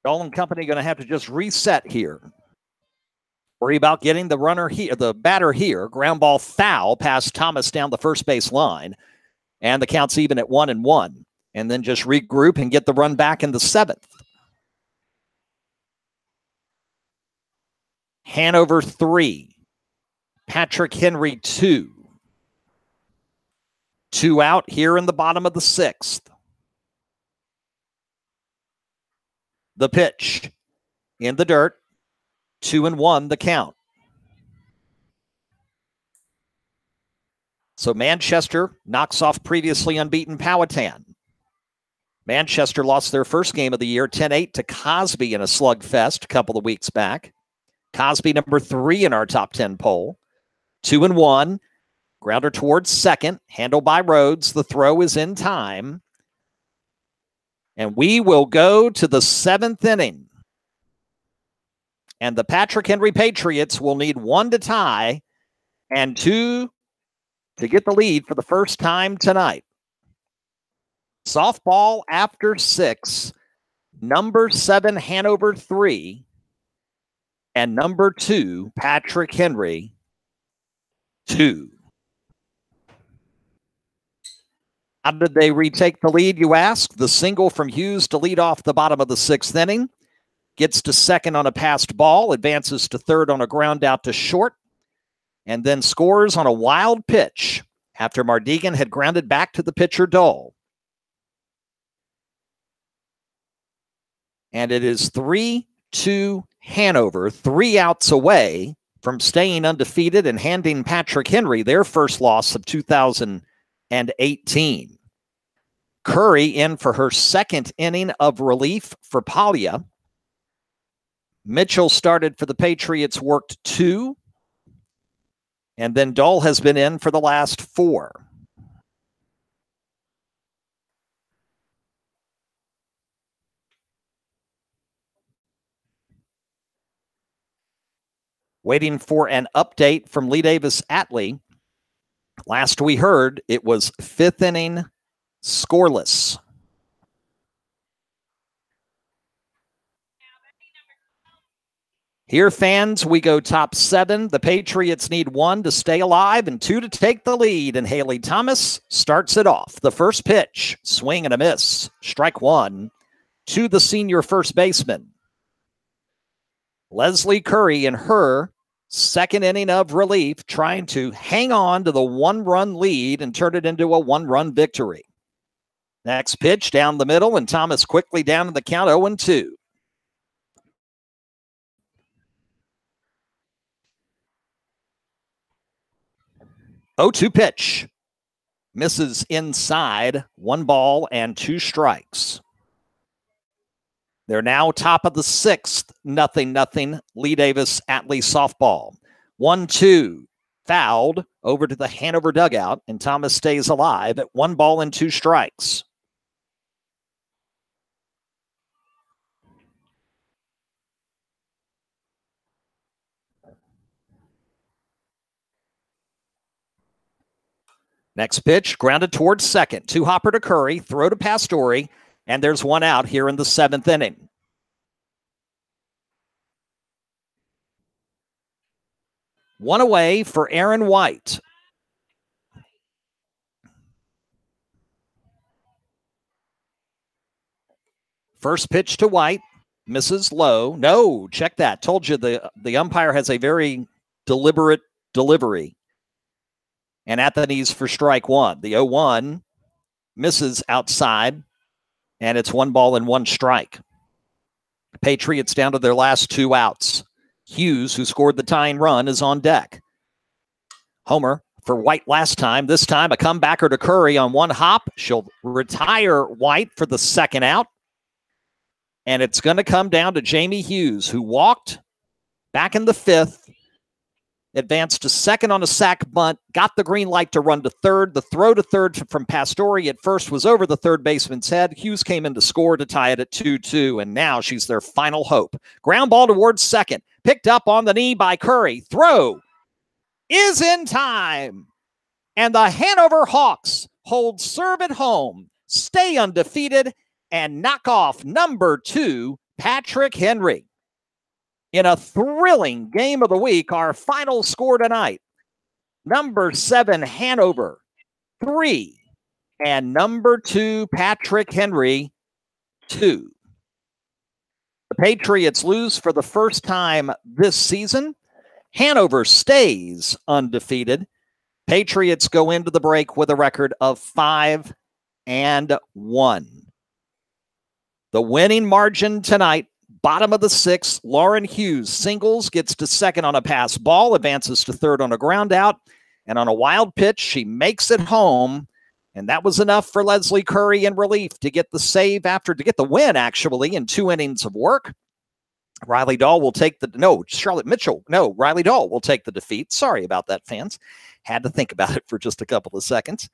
Dolan Company going to have to just reset here. Worry about getting the runner here, the batter here. Ground ball foul past Thomas down the first base line. And the count's even at 1-1. And then just regroup and get the run back in the seventh. Hanover 3. Patrick Henry 2. 2 out here in the bottom of the sixth. The pitch in the dirt. 2-1 the count. So Manchester knocks off previously unbeaten Powhatan. Manchester lost their first game of the year 10-8 to Cosby in a slugfest a couple of weeks back. Cosby number 3 in our top 10 poll. 2-1. Grounder towards second. Handled by Rhodes. The throw is in time. And we will go to the seventh inning. And the Patrick Henry Patriots will need 1 to tie and 2 to get the lead for the first time tonight. Softball after 6. Number 7, Hanover 3. And number 2, Patrick Henry 2. How did they retake the lead, you ask? The single from Hughes to lead off the bottom of the sixth inning. Gets to second on a passed ball, advances to third on a ground out to short, and then scores on a wild pitch after Mardigan had grounded back to the pitcher Dole. And it is 3-2 Hanover, 3 outs away from staying undefeated and handing Patrick Henry their first loss of 2018. Curry in for her second inning of relief for Palia. Mitchell started for the Patriots, worked 2. And then Dole has been in for the last 4. Waiting for an update from Lee Davis Atlee. Last we heard, it was 5th inning, scoreless. Here, fans, we go top 7. The Patriots need 1 to stay alive and 2 to take the lead. And Haley Thomas starts it off. The first pitch, swing and a miss. Strike 1 to the senior first baseman. Leslie Curry in her second inning of relief, trying to hang on to the 1-run lead and turn it into a 1-run victory. Next pitch down the middle, and Thomas quickly down to the count 0-2. 0-2 pitch. Misses inside. 1 ball and 2 strikes. They're now top of the 6th. 0-0. Lee Davis Atlee softball. 1-2. Fouled over to the Hanover dugout, and Thomas stays alive at 1 ball and 2 strikes. Next pitch, grounded towards second. 2-hopper to Curry, throw to Pastore, and there's 1 out here in the 7th inning. One away for Aaron White. First pitch to White, misses low. No, check that. Told you the umpire has a very deliberate delivery. And Anthony's for strike 1. The 0-1 misses outside, and it's 1 ball and 1 strike. Patriots down to their last 2 outs. Hughes, who scored the tying run, is on deck. Homer for White last time. This time a comebacker to Curry on 1 hop. She'll retire White for the 2nd out. And it's going to come down to Jamie Hughes, who walked back in the 5th advanced to second on a sack bunt, got the green light to run to third. The throw to third from Pastore at first was over the third baseman's head. Hughes came in to score to tie it at 2-2, and now she's their final hope. Ground ball towards second, picked up on the knee by Curry. Throw is in time, and the Hanover Hawks hold serve at home, stay undefeated, and knock off number 2, Patrick Henry. In a thrilling game of the week, our final score tonight, number 7, Hanover, 3, and number 2, Patrick Henry, 2. The Patriots lose for the first time this season. Hanover stays undefeated. Patriots go into the break with a record of 5-1. The winning margin tonight, bottom of the 6th, Lauren Hughes singles, gets to second on a pass ball, advances to third on a ground out, and on a wild pitch, she makes it home, and that was enough for Leslie Curry in relief to get the save to get the win, actually, in 2 innings of work. Riley Dahl will take Riley Dahl will take the defeat. Sorry about that, fans. Had to think about it for just a couple of seconds.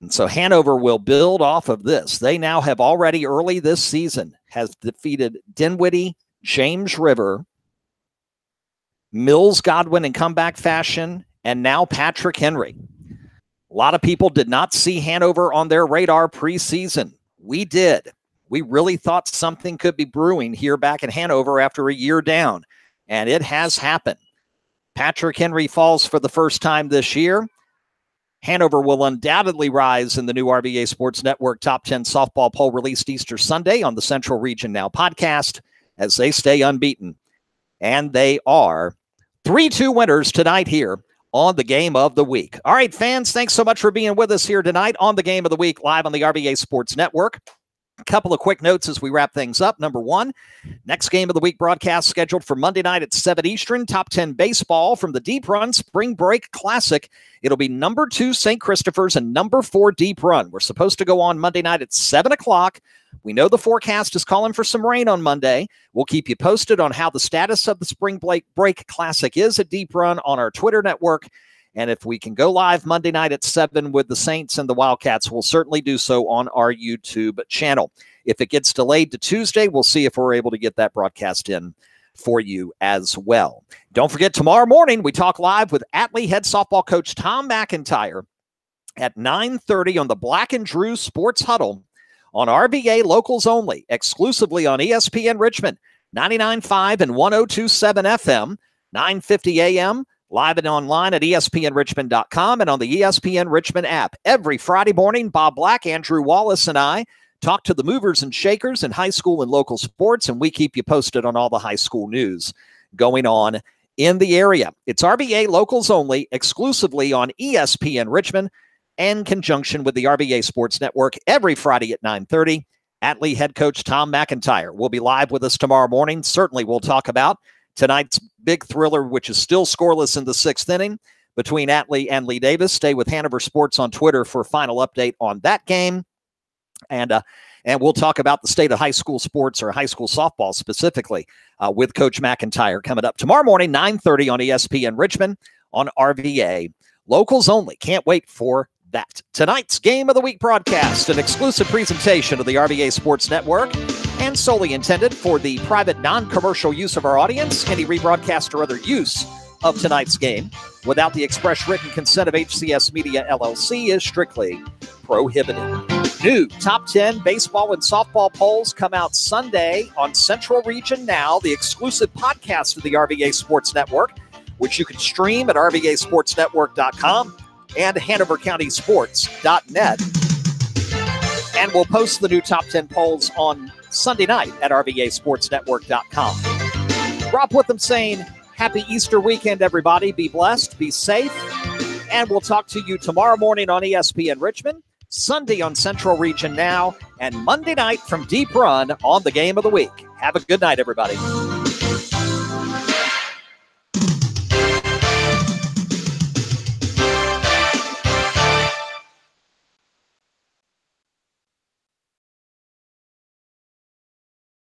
And so Hanover will build off of this. They now have already early this season has defeated Dinwiddie, James River, Mills Godwin in comeback fashion, and now Patrick Henry. A lot of people did not see Hanover on their radar preseason. We did. We really thought something could be brewing here back in Hanover after a year down, and it has happened. Patrick Henry falls for the first time this year. Hanover will undoubtedly rise in the new RVA Sports Network Top 10 softball poll released Easter Sunday on the Central Region Now podcast as they stay unbeaten. And they are 3-2 winners tonight here on the Game of the Week. All right, fans, thanks so much for being with us here tonight on the Game of the Week live on the RVA Sports Network. A couple of quick notes as we wrap things up. Number 1, next Game of the Week broadcast scheduled for Monday night at 7 Eastern. Top 10 baseball from the Deep Run Spring Break Classic. It'll be number 2 St. Christopher's and number 4 Deep Run. We're supposed to go on Monday night at 7 o'clock. We know the forecast is calling for some rain on Monday. We'll keep you posted on how the status of the Spring Break Classic is at Deep Run on our Twitter network. And if we can go live Monday night at 7 with the Saints and the Wildcats, we'll certainly do so on our YouTube channel. If it gets delayed to Tuesday, we'll see if we're able to get that broadcast in for you as well. Don't forget, tomorrow morning, we talk live with Atlee head softball coach Tom McIntyre at 9:30 on the Black and Drew Sports Huddle on RVA Locals Only, exclusively on ESPN Richmond, 99.5 and 102.7 FM, 9:50 a.m., live and online at ESPNRichmond.com and on the ESPN Richmond app. Every Friday morning, Bob Black, Andrew Wallace, and I talk to the movers and shakers in high school and local sports, and we keep you posted on all the high school news going on in the area. It's RVA Locals Only, exclusively on ESPN Richmond, in conjunction with the RVA Sports Network, every Friday at 9:30. Atlee head coach Tom McIntyre will be live with us tomorrow morning. Certainly we'll talk about tonight's big thriller, which is still scoreless in the 6th inning between Atlee and Lee Davis. Stay with Hanover Sports on Twitter for a final update on that game. And we'll talk about the state of high school sports, or high school softball specifically, with Coach McIntyre coming up tomorrow morning, 9:30 on ESPN Richmond on RVA Locals Only. Can't wait for that. Tonight's Game of the Week broadcast, an exclusive presentation of the RVA Sports Network, and solely intended for the private, non-commercial use of our audience. Any rebroadcast or other use of tonight's game without the express written consent of HCS Media LLC is strictly prohibited. New Top 10 baseball and softball polls come out Sunday on Central Region Now, the exclusive podcast of the RVA Sports Network, which you can stream at rvasportsnetwork.com and HanoverCountySports.net. And we'll post the new Top 10 polls on Sunday night at rvasportsnetwork.com. Rob Witham saying, happy Easter weekend, everybody. Be blessed, be safe, and we'll talk to you tomorrow morning on ESPN Richmond, Sunday on Central Region Now, and Monday night from Deep Run on the Game of the Week. Have a good night, everybody.